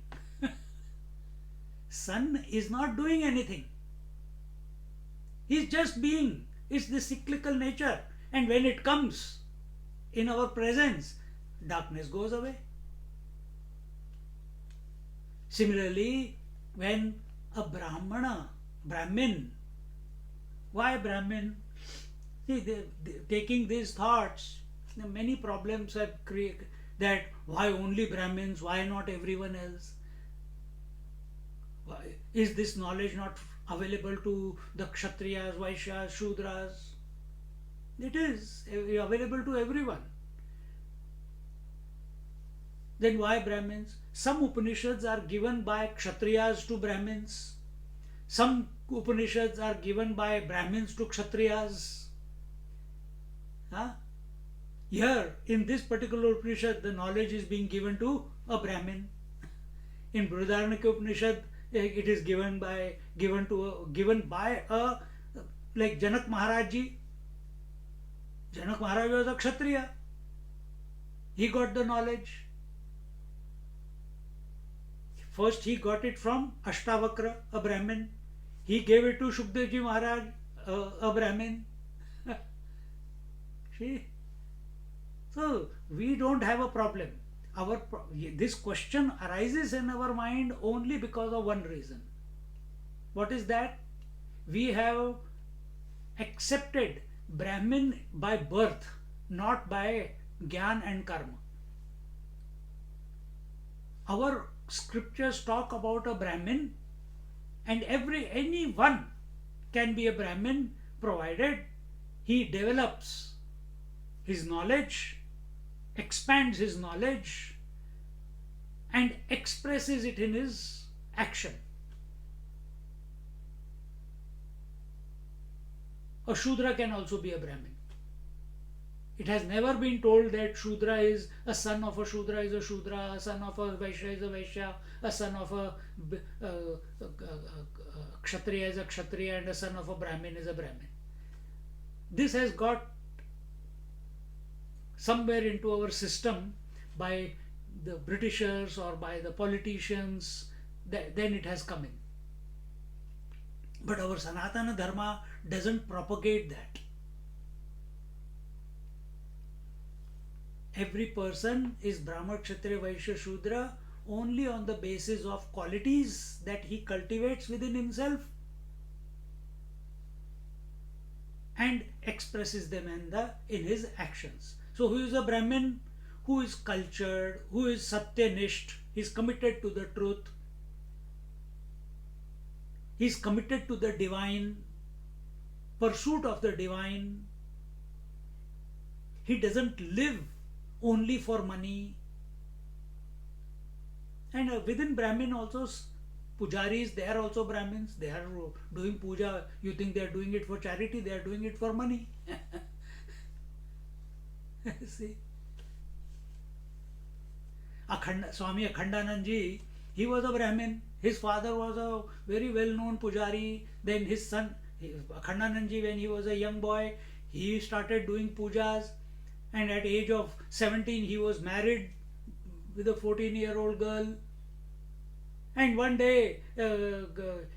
S1: Sun is not doing anything. He's just being. It's the cyclical nature. And when it comes in our presence, darkness goes away. Similarly, when a Brahmin, why Brahmin? See, taking these thoughts, many problems have created. That why only Brahmins, why not everyone else? Why, is this knowledge not available to the Kshatriyas, Vaishyas, Shudras? It is available to everyone. Then why Brahmins? Some Upanishads are given by Kshatriyas to Brahmins. Some Upanishads are given by Brahmins to Kshatriyas. Huh? Here, in this particular Upanishad, the knowledge is being given to a Brahmin. In Brihadaranyaka Upanishad, it is given by a like Janak Maharaj ji. Janak Maharaj was a Kshatriya. He got the knowledge. First he got it from Ashtavakra, a Brahmin. He gave it to Shukdev ji Maharaj, a Brahmin. See? So we don't have a problem. This question arises in our mind only because of one reason. What is that? We have accepted Brahmin by birth, not by Gyan and Karma. Our scriptures talk about a Brahmin, and anyone can be a Brahmin provided he develops his knowledge, expands his knowledge, and expresses it in his action. A Shudra can also be a Brahmin. It has never been told that Shudra is a son of a Shudra is a Shudra, a son of a Vaishya is a Vaishya, a son of a Kshatriya is a Kshatriya, and a son of a Brahmin is a Brahmin. This has got somewhere into our system by the Britishers or by the politicians, then it has come in. But our Sanatana Dharma doesn't propagate that. Every person is Brahma, Kshatriya, Vaishya, Shudra only on the basis of qualities that he cultivates within himself and expresses them in his actions. So who is a Brahmin? Who is cultured, who is Satyanisht, he is committed to the truth, he is committed to the divine, pursuit of the divine. He doesn't live only for money. And within Brahmin also, pujaris, they are also Brahmins. They are doing puja. You think they are doing it for charity, they are doing it for money. See? Swami Akhandanand Ji, he was a Brahmin. His father was a very well-known pujari. Then his son, Akhandanand Ji, when he was a young boy, he started doing pujas. And at age of 17, he was married with a 14-year-old girl. And one day,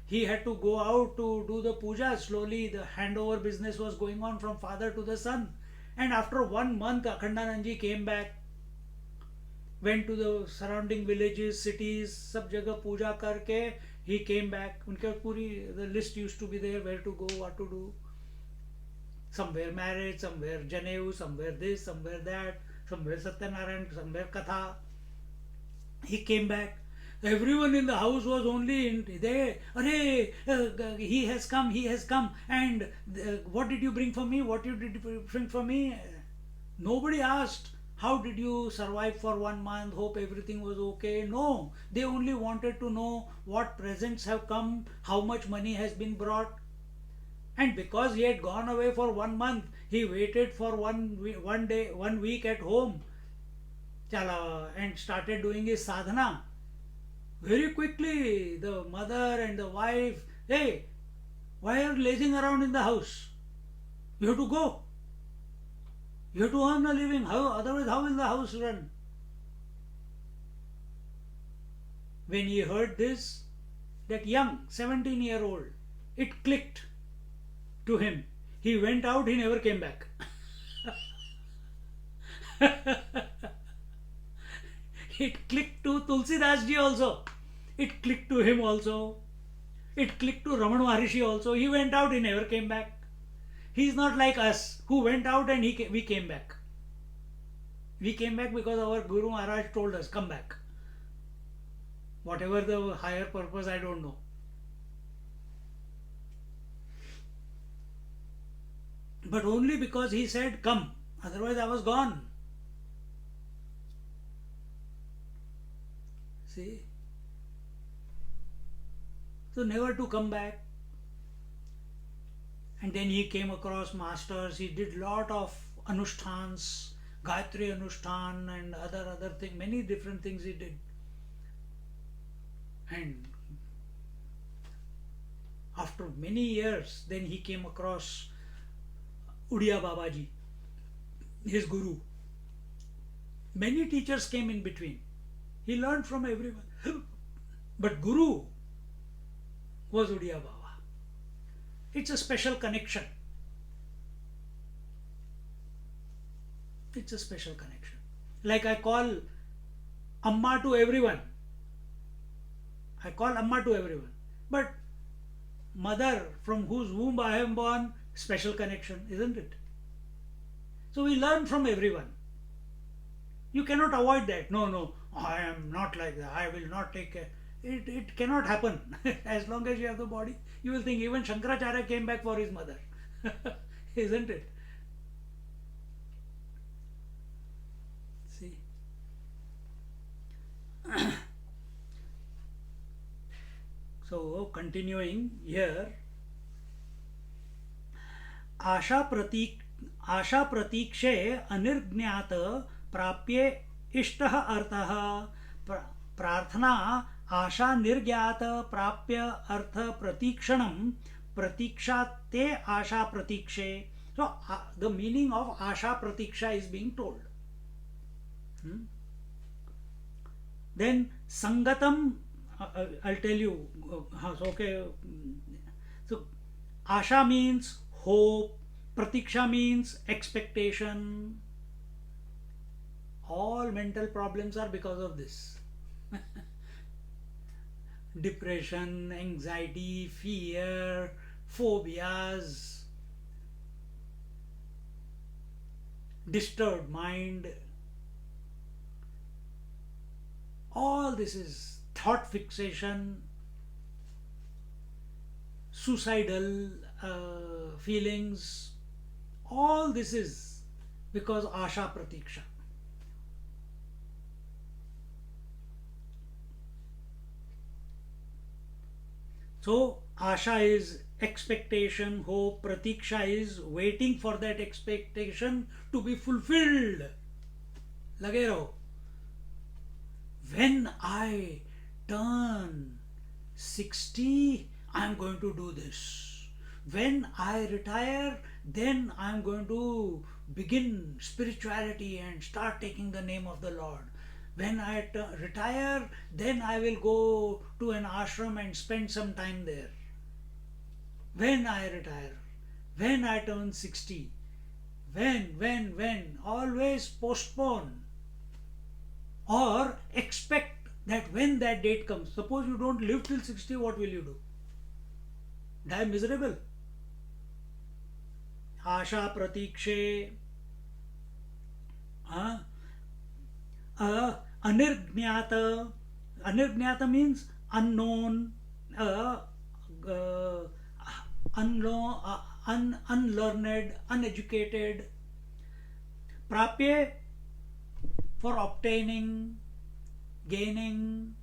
S1: he had to go out to do the puja. Slowly, the handover business was going on from father to the son. And after 1 month, Akhandanand Ji came back, went to the surrounding villages, cities, sab jagah puja karke, he came back. Unke puri, the list used to be there, where to go, what to do. Somewhere marriage, somewhere Janeu, somewhere this, somewhere that, somewhere Satyanarayan, somewhere Katha. He came back. Everyone in the house was only there. Arey, he has come. And what did you bring for me? What did you bring for me? Nobody asked, how did you survive for 1 month? Hope everything was okay. No, they only wanted to know what presents have come, how much money has been brought. And because he had gone away for 1 month, he waited for 1 week at home. Chala, and started doing his sadhana. Very quickly, the mother and the wife, hey, why are you lazing around in the house? You have to go. You have to earn a living. Otherwise, how will the house run? When he heard this, that young 17-year-old, it clicked to him. He went out, he never came back. It clicked to Tulsidas Ji also. It clicked to him also. It clicked to Ramana Maharishi also. He went out, he never came back. He is not like us, who went out and we came back. We came back because our Guru Maharaj told us, come back. Whatever the higher purpose, I don't know. But only because he said, come. Otherwise I was gone. See? So never to come back. And then he came across masters. He did lot of anusthans, Gayatri Anushthan and other things, many different things he did. And after many years, then he came across Udiya Babaji, his guru. Many teachers came in between. He learned from everyone. But Guru was Udiya Baba. It's a special connection. It's a special connection. Like I call Amma to everyone. I call Amma to everyone. But mother from whose womb I am born, special connection, isn't it? So we learn from everyone. You cannot avoid that. No, I am not like that. I will not take care. It cannot happen. As long as you have the body, you will think even Shankaracharya came back for his mother. Isn't it? See. So continuing here, Asha Pratik आशा प्रतीक्षे अनिर्ज्ञात प्राप्ये इष्टः अर्थः प्रार्थना आशा निर्ज्ञात प्राप्य अर्थ प्रतीक्षणम प्रतीक्षा ते आशा प्रतीक्षे. So the meaning of asha pratiksha is being told. Then sangatam, I'll tell you. Okay. So asha means hope, pratiksha means expectation. All mental problems are because of this. Depression, anxiety, fear, phobias, disturbed mind, all this is thought fixation, suicidal feelings, all this is because asha pratiksha. So asha is expectation, hope, pratiksha is waiting for that expectation to be fulfilled. Lage raho. When I turn 60, I am going to do this. When I retire, then I am going to begin spirituality and start taking the name of the Lord. When I retire, then I will go to an ashram and spend some time there. When I retire, when I turn 60, when, always postpone or expect that when that date comes. Suppose you don't live till 60, what will you do? Die miserable. Asha pratikshe. Anirjnata. Anirjnata means unknown, unlearned, uneducated. Prapye, for obtaining, gaining,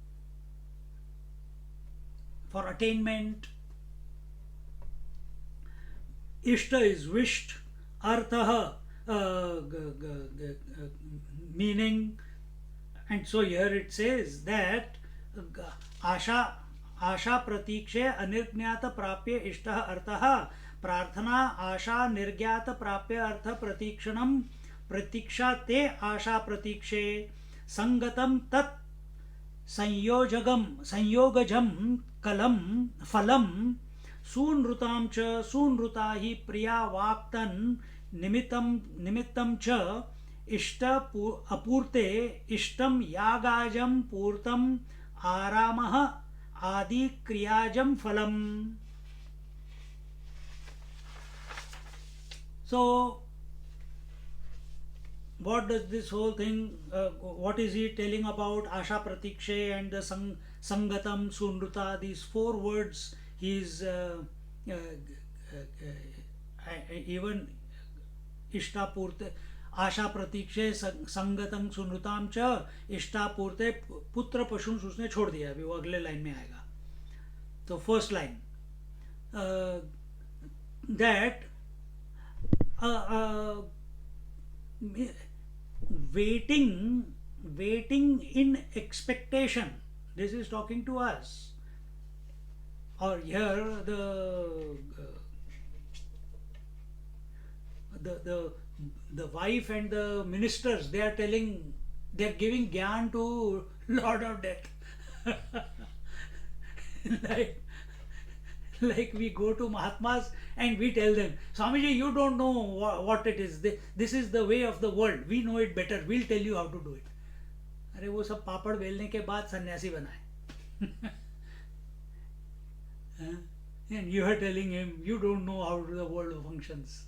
S1: for attainment. Ishta is wished. Artha, meaning. And so here it says that asha pratikshe anirjnata prapya ishtah artah प्रार्थना आशा निर्ज्ञात प्राप्य अर्थ प्रतीक्षणम प्रतीक्षा ते आशा प्रतीक्षे संगतम तत् संयोगजम कलम फलम सूनृतां च सूनृता हि प्रिया वाक्तन निमित्तं च इष्ट अपूर्ते इष्टम यागाजम पूर्तम आरामः आदि क्रियाजम फलम. So what does this whole thing, what is he telling about asha pratikshe and the sangatam sunruta, these four words he is even ishtapurte आशा प्रतीक्षे संगतम सुनृताम च इष्टापूर्ते पुत्र पशुंस उसने छोड़ दिया. अभी वो अगले लाइन में आएगा. तो first line that waiting in expectation. This is talking to us. Or here the wife and the ministers, they are giving gyan to Lord of Death. like we go to Mahatmas and we tell them, Swamiji, you don't know what it is. This is the way of the world. We know it better. We'll tell you how to do it. अरे वो सब पापड़ बेलने के बाद सन्यासी बनाए. And you are telling him, you don't know how the world functions.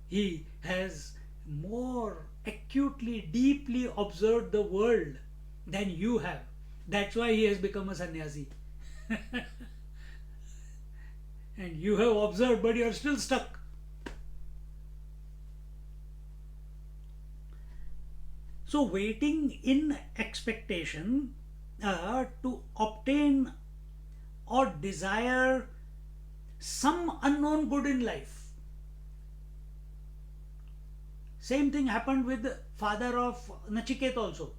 S1: He has more acutely, deeply observed the world than you have. That's why he has become a sannyasi. And you have observed, but you are still stuck. So waiting in expectation to obtain or desire some unknown good in life. Same thing happened with the father of Nachiket also.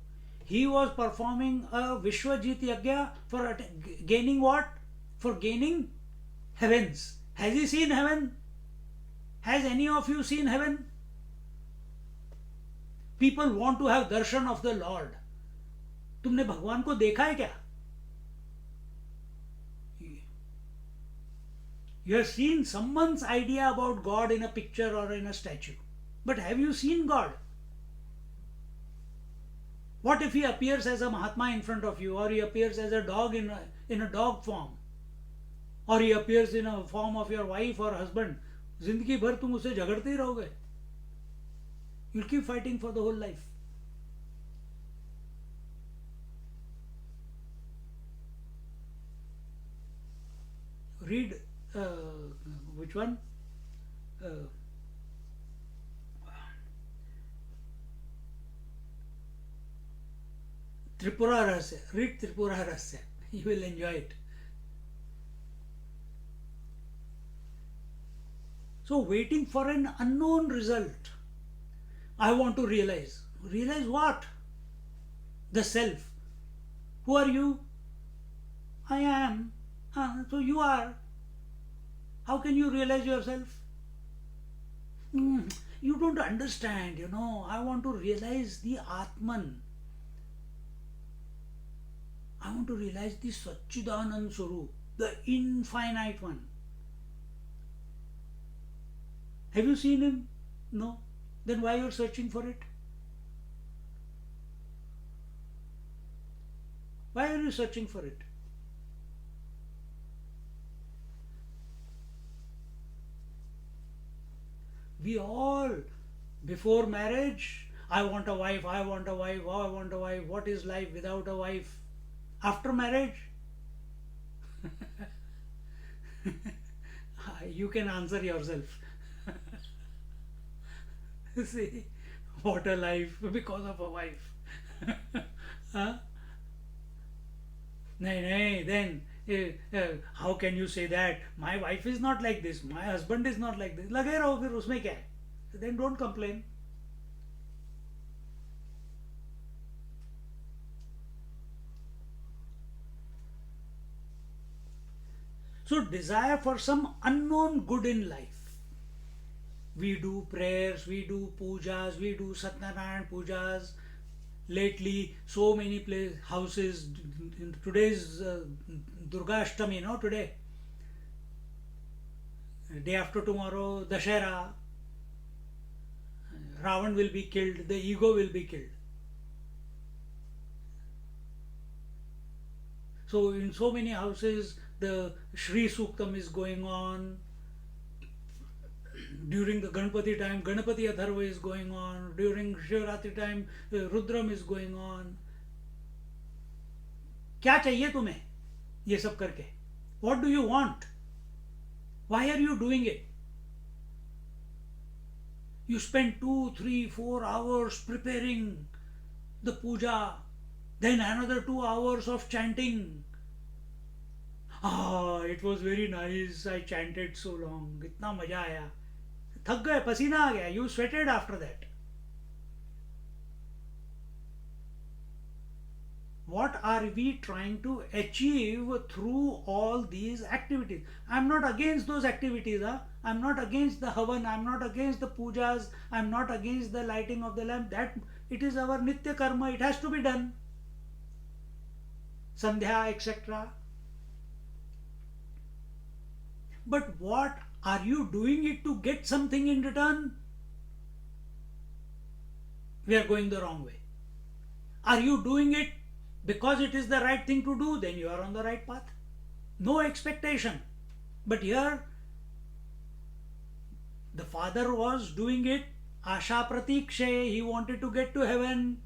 S1: He was performing a Vishwajit Yagya for gaining what? For gaining heavens. Has he seen heaven? Has any of you seen heaven? People want to have darshan of the Lord. तुमने भगवान को देखा है क्या? You have seen someone's idea about God in a picture or in a statue. But have you seen God? What if he appears as a Mahatma in front of you, or he appears as a dog in a dog form, or he appears in a form of your wife or husband? जिंदगी भर तुम उससे झगड़ते ही रहोगे. You'll keep fighting for the whole life. Read which one? Tripura Rahasya. Read Tripura Rahasya. You will enjoy it. So, waiting for an unknown result. I want to realize. Realize what? The self. Who are you? I am. So you are. How can you realize yourself? You don't understand, I want to realize the Atman. I want to realize the Satchidanand Swarup, the infinite one. Have you seen him? No. Then why are you searching for it? Why are you searching for it? We all, before marriage, I want a wife, I want a wife, oh, I want a wife. What is life without a wife? After marriage, you can answer yourself. See, what a life because of a wife. Huh? Then how can you say that? My wife is not like this, my husband is not like this. लगे रहो फिर उसमें क्या है? Then don't complain. So desire for some unknown good in life. We do prayers, we do pujas, we do Satyanarayan pujas. Lately, so many houses. Today's Durga Ashtami, today. Day after tomorrow, Dashera. Ravan will be killed, the ego will be killed. So, in so many houses, the Shri Suktam is going on. During the Ganpati time, Ganapati Atharva is going on. During Shivratri time, Rudram is going on. क्या चाहिए तुम्हें ये सब करके? What do you want? Why are you doing it? You spend 2, 3, 4 hours preparing the puja, then another 2 hours of chanting. It was very nice. I chanted so long. इतना मजा आया. थक गए, पसीना आ गया. You sweated after that. What are we trying to achieve through all these activities? I'm not against those activities. I'm not against the havan. I'm not against the pujas. I'm not against the lighting of the lamp. That it is our nitya karma. It has to be done. Sandhya, etc. But what are you doing it to get something in return? We are going the wrong way. Are you doing it because it is the right thing to do? Then you are on the right path. No expectation. But here, the father was doing it asha pratikshe. He wanted to get to heaven.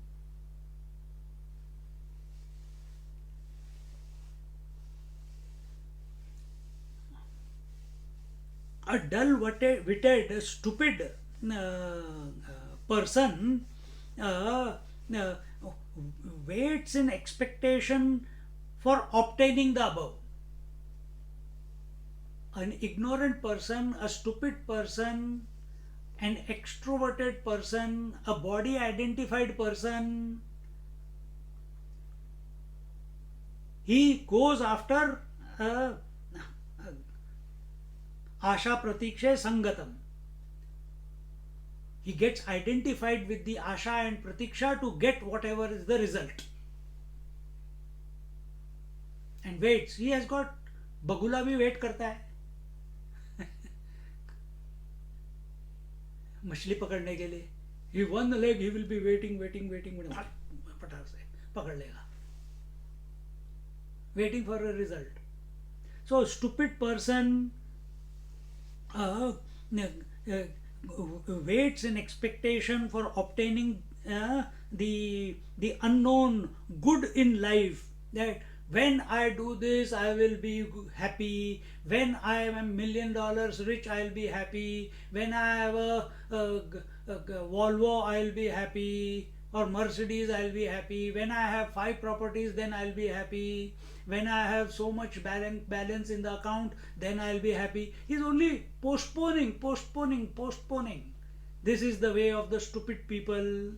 S1: A dull-witted, stupid person waits in expectation for obtaining the above. An ignorant person, a stupid person an extroverted person, a body identified person, he goes after Asha Pratiksha Sangatam. He gets identified with the Asha and Pratiksha to get whatever is the result. And waits. He has got Bagula भी wait करता है मछली पकड़ने के लिए. He won the leg, he will be waiting, पटाख से पकड़ लेगा. Waiting for a result. So stupid person waits in expectation for obtaining the unknown good in life, that when I do this I will be happy, when I am $1 million rich I will be happy, when I have a Volvo I will be happy, or Mercedes I will be happy, when I have 5 properties then I will be happy, when I have so much balance in the account then I will be happy. He is only postponing. This is the way of the stupid people,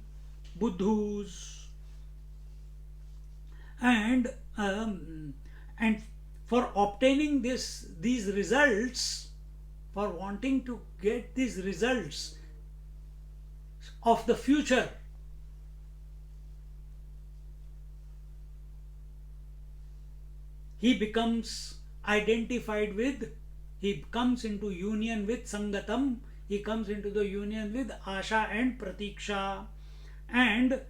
S1: buddhus. And for obtaining these results, for wanting to get these results of the future, he becomes identified with, he comes into union with Sangatam, he comes into the union with Asha and Pratiksha. And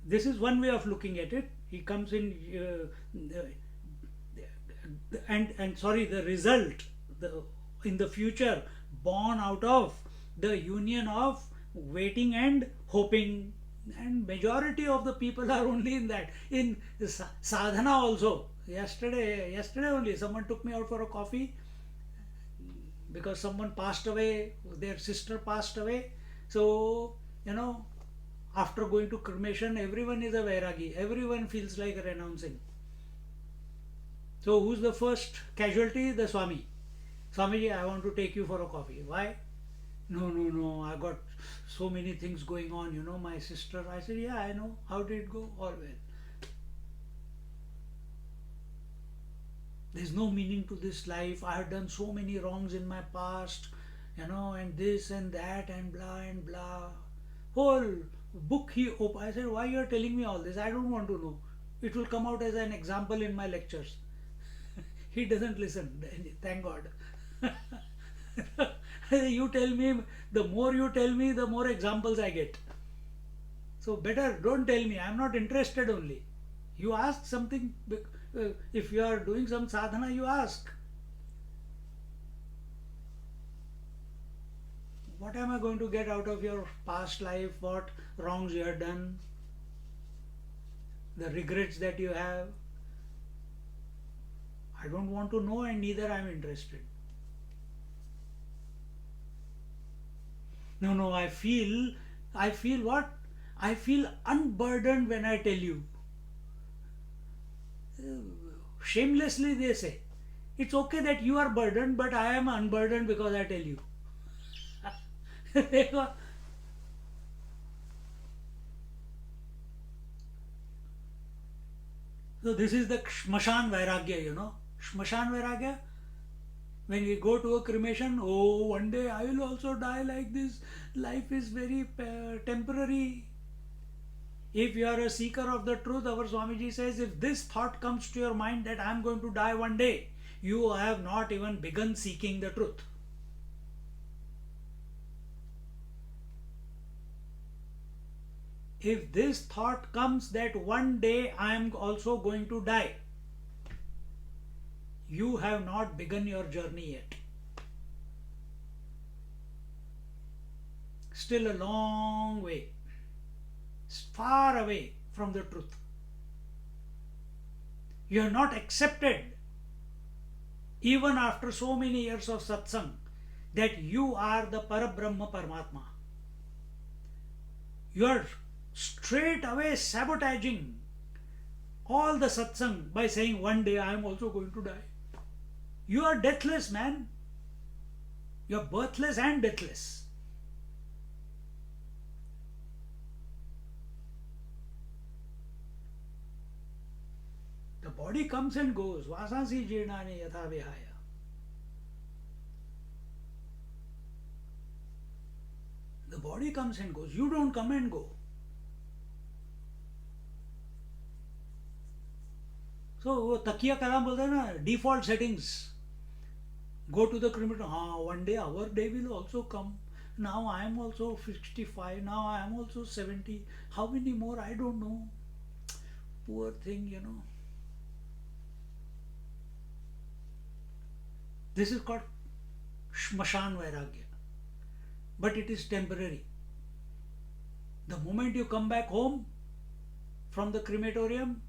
S1: this is one way of looking at it. He comes in the result in the future born out of the union of waiting and hoping. And majority of the people are only in that. In sadhana also, yesterday only someone took me out for a coffee because someone passed away, their sister passed away. So after going to cremation, everyone is a Vairagi, everyone feels like renouncing. So who's the first casualty? The Swami. Swamiji, I want to take you for a coffee. Why? No, I got so many things going on, my sister. I said, yeah, I know. How did it go? All well. There's no meaning to this life. I have done so many wrongs in my past, and this and that and blah. Whole book he opened. I said, why you are telling me all this? I don't want to know. It will come out as an example in my lectures. He doesn't listen. Thank God. You tell me, the more you tell me, the more examples I get. So better don't tell me. I'm not interested only. You ask something. If you are doing some sadhana, you ask. What am I going to get out of your past life? What wrongs you have done? The regrets that you have? I don't want to know, and neither I am interested. No, I feel what? I feel unburdened when I tell you. Shamelessly they say, it's okay that you are burdened, but I am unburdened because I tell you. So this is the Shmashan Vairagya, Shmashan Vairagya. When we go to a cremation, one day I will also die like this. Life is very temporary. If you are a seeker of the truth, our Swamiji says, if this thought comes to your mind that I am going to die one day, you have not even begun seeking the truth. If this thought comes that one day I am also going to die, you have not begun your journey yet. Still a long way, far away from the truth. You have not accepted, even after so many years of satsang, that you are the Parabrahma Paramatma. You are straight away sabotaging all the satsang by saying one day I am also going to die. You are deathless, man. You are birthless and deathless. The body comes and goes. Vasansi jirnani yatha vihaya. The body comes and goes. You don't come and go. So वो तकिया कलाम बोलता है ना, default settings. Go to the crematorium. One day our day will also come. Now I am also 65. Now I am also 70. How many more? I don't know. Poor thing, you know. This is called Shmashan Vairagya. But it is temporary. The moment you come back home from the crematorium,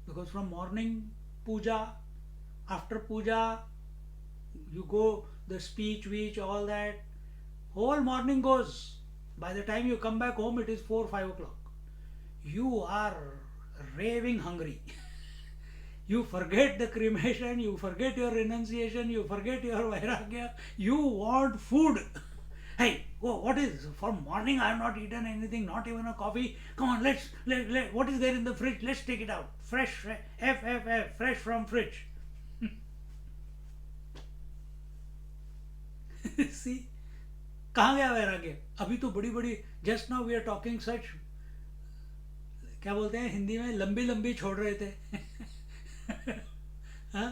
S1: because from morning puja, after puja, you go, the speech, all that, whole morning goes. By the time you come back home, it is 4, 5 o'clock. You are raving hungry. You forget the cremation, you forget your renunciation, you forget your vairagya, you want food. Hey, what is? From morning I have not eaten anything, not even a coffee. Come on, let what is there in the fridge? Let's take it out. Fresh, fresh from fridge. See, कहाँ गया वैराग्य? अभी तो बड़ी बड़ी, just now we are talking such, क्या बोलते हैं हिंदी में, लंबी लंबी छोड़ रहे थे. Huh?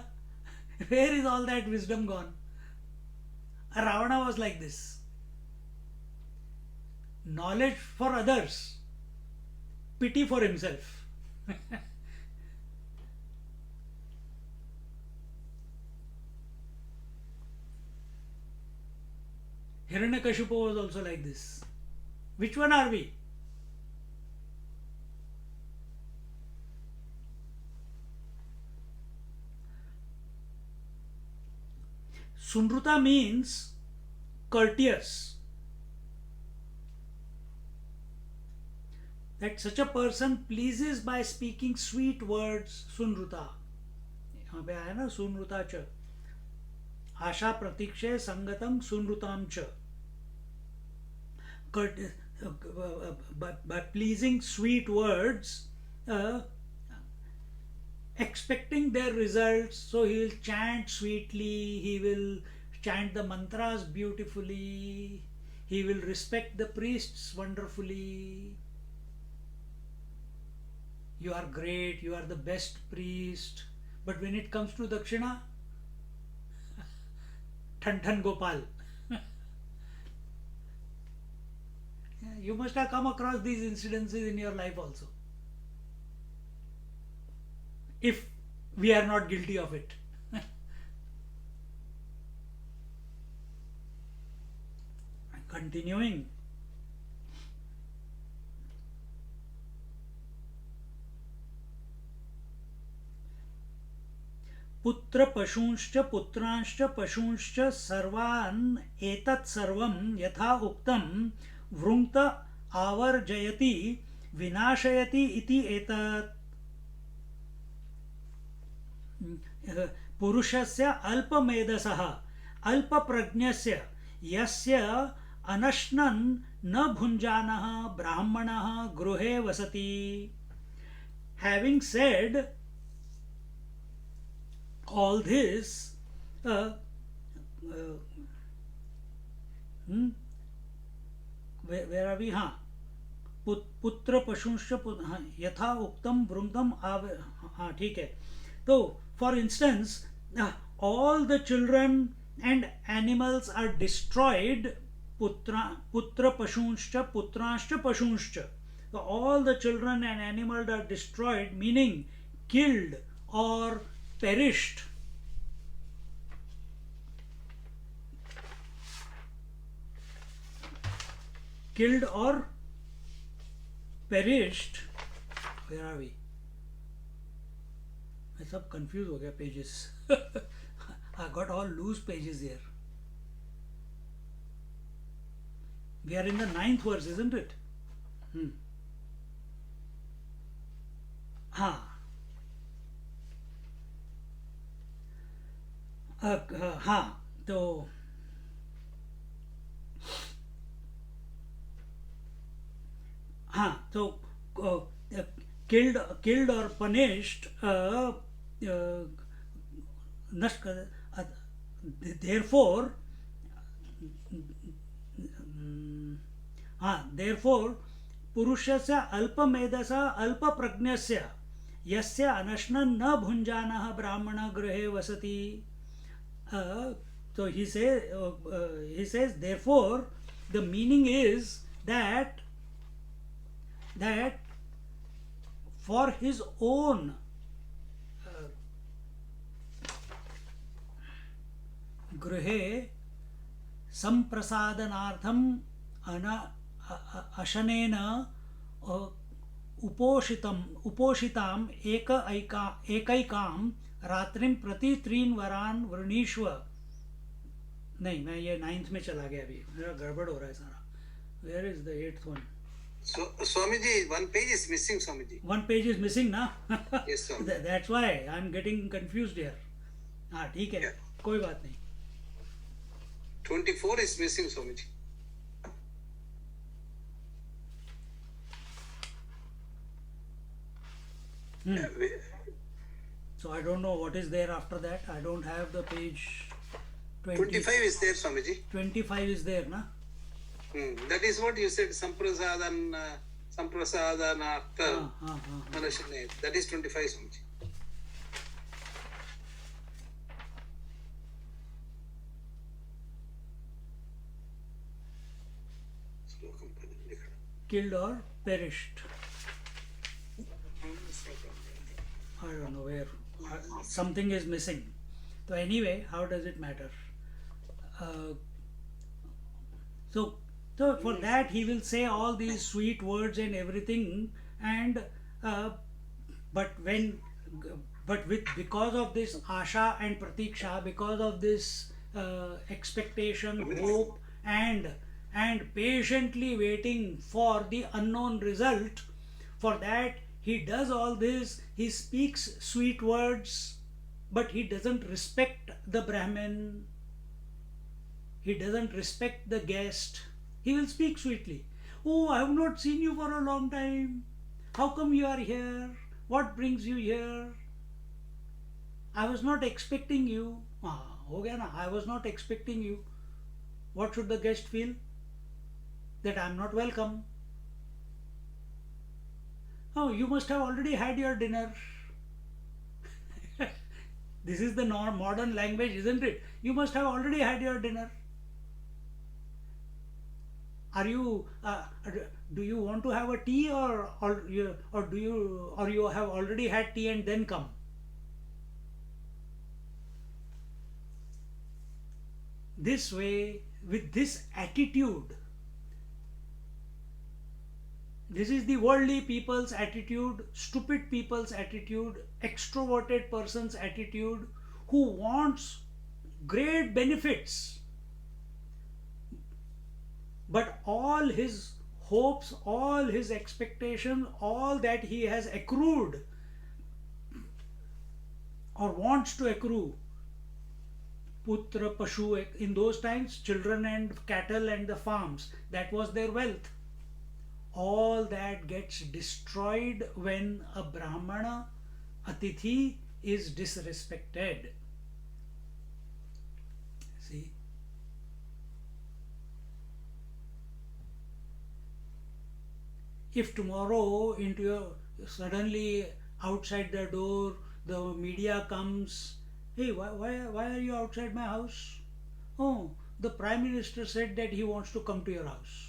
S1: Where is all that wisdom gone? Ravana was like this. Knowledge for others, pity for himself. Hiranyakashipu was also like this. Which one are we? Sunruta means courteous. That such a person pleases by speaking sweet words. Sunruta. यहाँ पे आया ना sunruta च. आशा प्रतीक्षे Sangtam sunrutam च. By pleasing sweet words, expecting their results, so he will chant sweetly, he will chant the mantras beautifully, he will respect the priests wonderfully. You are great, you are the best priest, but when it comes to Dakshina, Than Than Gopal. You must have come across these incidences in your life also, if we are not guilty of it. Continuing. पुत्र पशूंश्च पुत्रांश्च पशूंश्च सर्वान् एतत् सर्वं यथा उक्तं वृंक्त आवर्जयति विनाशयति इति एतत्. पुरुषस्य अल्पमेधसः अल्पप्रज्ञस्य यस्य अनश्नन् न भुञ्जानः ब्राह्मणः गृहे वसति. Having said all this, where are we? पुत्र पशुंश्च यथा उक्तम वृंदम ठीक है. तो for instance, all the children and animals are destroyed. Putra pashunshcha putranscha pashunshcha. So all the children and animals are destroyed, meaning killed or perished. Killed or perished. Where are we? मैं सब confuse हो गया pages. I got all loose pages here. We are in the 9th verse, isn't it? हाँ तो हाँ तो killed or punished नष्ट कर therefore हाँ therefore पुरुषस्य अल्पमेधसा अल्पप्रज्ञस्य यस्य अनशनं न भुञ्जानः ब्राह्मणगृहे वसति. So he says therefore the meaning is that for his own गृहे संप्रसादनार्थम अशनेन उपोषिताम एकैकाम रात्रिम प्रति 3 वरान वृणीष्व. नहीं, मैं ये 9th में चला गया, अभी मेरा गड़बड़ हो रहा है सारा. Where is the 8th one?
S4: So, Swamiji, one page is missing, Swamiji.
S1: One page is missing ना.
S4: Yes, Swami.
S1: That's why I'm getting confused here. हाँ ठीक है, कोई बात नहीं.
S4: 24 is missing, Swamiji.
S1: So I don't know what is there after that. I don't have the page
S4: 25 is there, Swamiji.
S1: 25 is there na.
S4: That is what you said, Samprasadanartha Manashane. That is 25, Swamiji.
S1: Killed or perished. I don't know where. Something is missing. So anyway, how does it matter? So for that he will say all these sweet words and everything, and but because of this asha and pratiksha, because of this expectation, hope, and patiently waiting for the unknown result, for that he does all this. He speaks sweet words, but he doesn't respect the Brahmin. He doesn't respect the guest. He will speak sweetly. Oh, I have not seen you for a long time. How come you are here? What brings you here? I was not expecting you. Ho gaya na? I was not expecting you. What should the guest feel? That I am not welcome. Oh, you must have already had your dinner. This is the modern language, isn't it? You must have already had your dinner. Are you? Do you want to have a tea, or you have already had tea and then come? This way, with this attitude. This is the worldly people's attitude, stupid people's attitude, extroverted person's attitude, who wants great benefits. But all his hopes, all his expectations, all that he has accrued or wants to accrue, putra, pashu, in those times, children and cattle and the farms, that was their wealth. All that gets destroyed when a Brahmana Atithi is disrespected. See? If tomorrow suddenly outside the door the media comes, hey, why are you outside my house? Oh, the Prime Minister said that he wants to come to your house.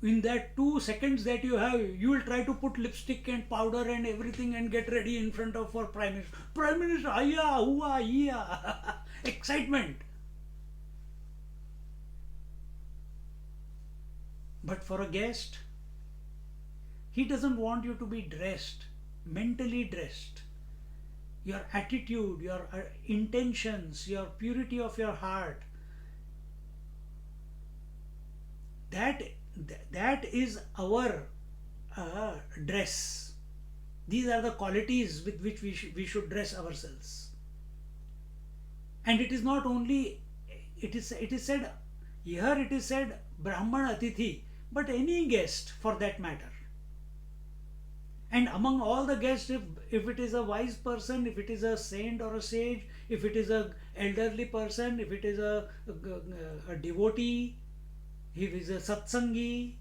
S1: In that 2 seconds that you have, you will try to put lipstick and powder and everything and get ready in front of for Prime Minister. Prime Minister, ayya, hua, iya. Excitement. But for a guest, he doesn't want you to be dressed, mentally dressed. Your attitude, your intentions, your purity of your heart, that is our dress. These are the qualities with which we should dress ourselves. And it is not only, it is said, here it is said Brahman Atithi, but any guest for that matter. And among all the guests, if it is a wise person, if it is a saint or a sage, if it is a elderly person, if it is a devotee, if it is a satsangi,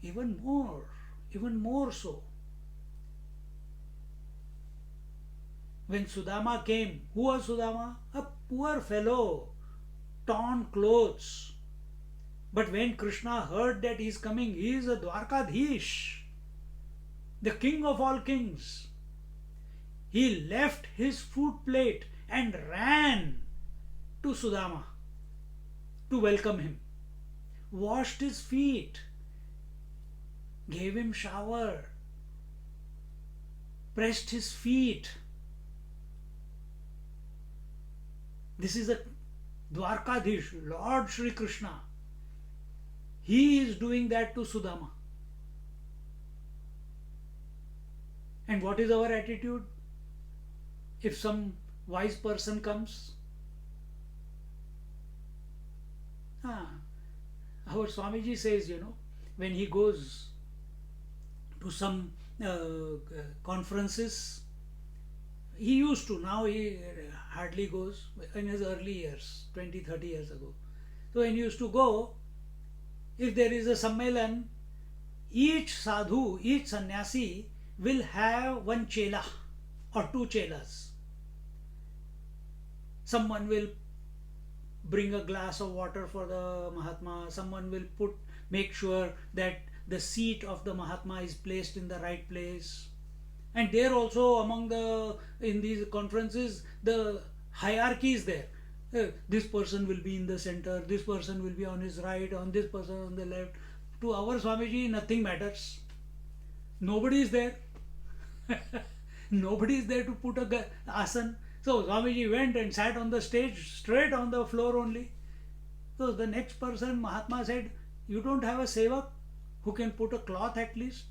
S1: even more so. When Sudama came, who was Sudama? A poor fellow, torn clothes. But when Krishna heard that he is coming, he is a Dwarkadhish, the king of all kings. He left his food plate and ran to Sudama to welcome him, washed his feet, gave him shower, pressed his feet. This is a Dwarkadhish, Lord Shri Krishna. He is doing that to Sudama. And what is our attitude? If some wise person comes, our Swamiji says, when he goes to some conferences, he used to, now he hardly goes, in his early years, 20, 30 years ago. So when he used to go, if there is a sammelan, each sadhu, each sannyasi will have one chela or two chelas. Someone will bring a glass of water for the Mahatma, someone will make sure that the seat of the Mahatma is placed in the right place. And there also in these conferences, the hierarchy is there. This person will be in the center, this person will be on his right, this person on the left. To our Swamiji, nothing matters. Nobody is there. Nobody is there to put a asan. So Swamiji went and sat on the stage, straight on the floor only. So the next person, Mahatma said, you don't have a sevak who can put a cloth at least?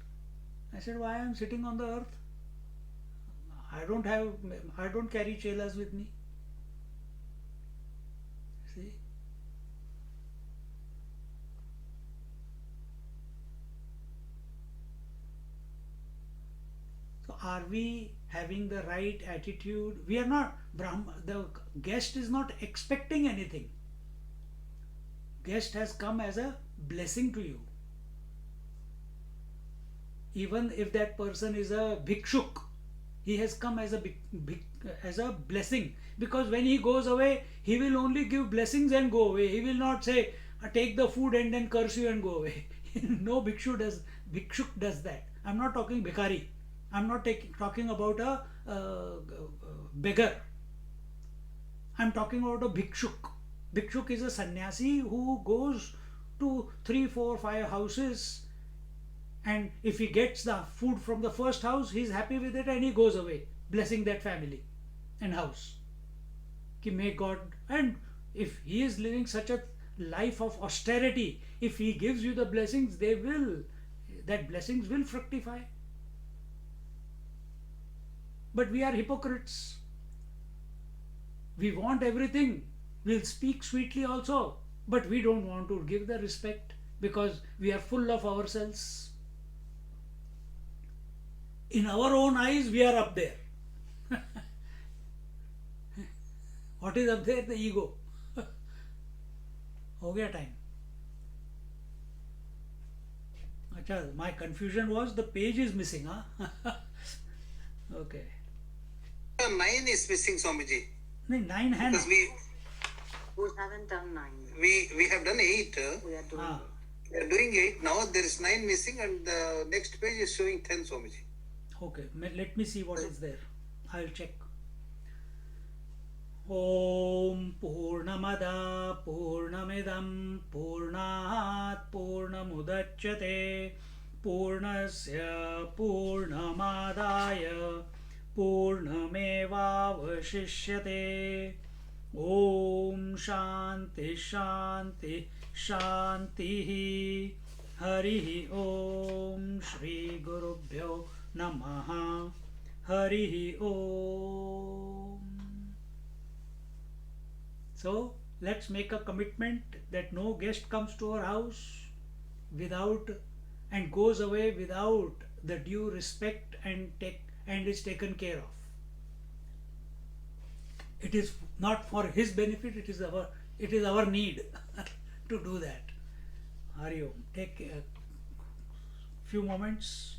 S1: I said, why I am sitting on the earth? I don't carry chelas with me. See? So are we having the right attitude? We are not, the guest is not expecting anything. Guest has come as a blessing to you. Even if that person is a bhikshuk, he has come as a blessing, because when he goes away, he will only give blessings and go away. He will not say, take the food and then curse you and go away. No bhikshuk does that. I'm not talking bhikari. I'm not talking about a beggar. I'm talking about a bhikshuk. Bhikshuk is a sannyasi who goes to 3, 4, 5 houses, and if he gets the food from the first house, he is happy with it and he goes away, blessing that family and house. May God, and if he is living such a life of austerity, if he gives you the blessings, that blessings will fructify. But we are hypocrites. We want everything. We'll speak sweetly also, but we don't want to give the respect because we are full of ourselves. In our own eyes, we are up there. What is up there? The ego. Ho gaya time. Achha, my confusion was the page is missing, huh? Okay.
S4: 9 is missing, Swamiji.
S1: No, 9 hands.
S4: Because
S3: We haven't done 9.
S4: we have done 8.
S3: We are doing
S4: We are doing 8. Now there is 9 missing and the next page is showing 10, Swamiji.
S1: Okay, let me see what is there. I'll check. Om Purnamada Purnamidam Purnat Purnamudachyate Purnasya Purnamadaya Purnamevavashishyate. Om Shanti Shanti Shanti. Harihi Om Shri Gurubhyo Namaha Harihi Om. So let's make a commitment that no guest comes to our house without and goes away without the due respect and is taken care of. It is not for his benefit, it is our need to do that. Hari Om. Take a few moments.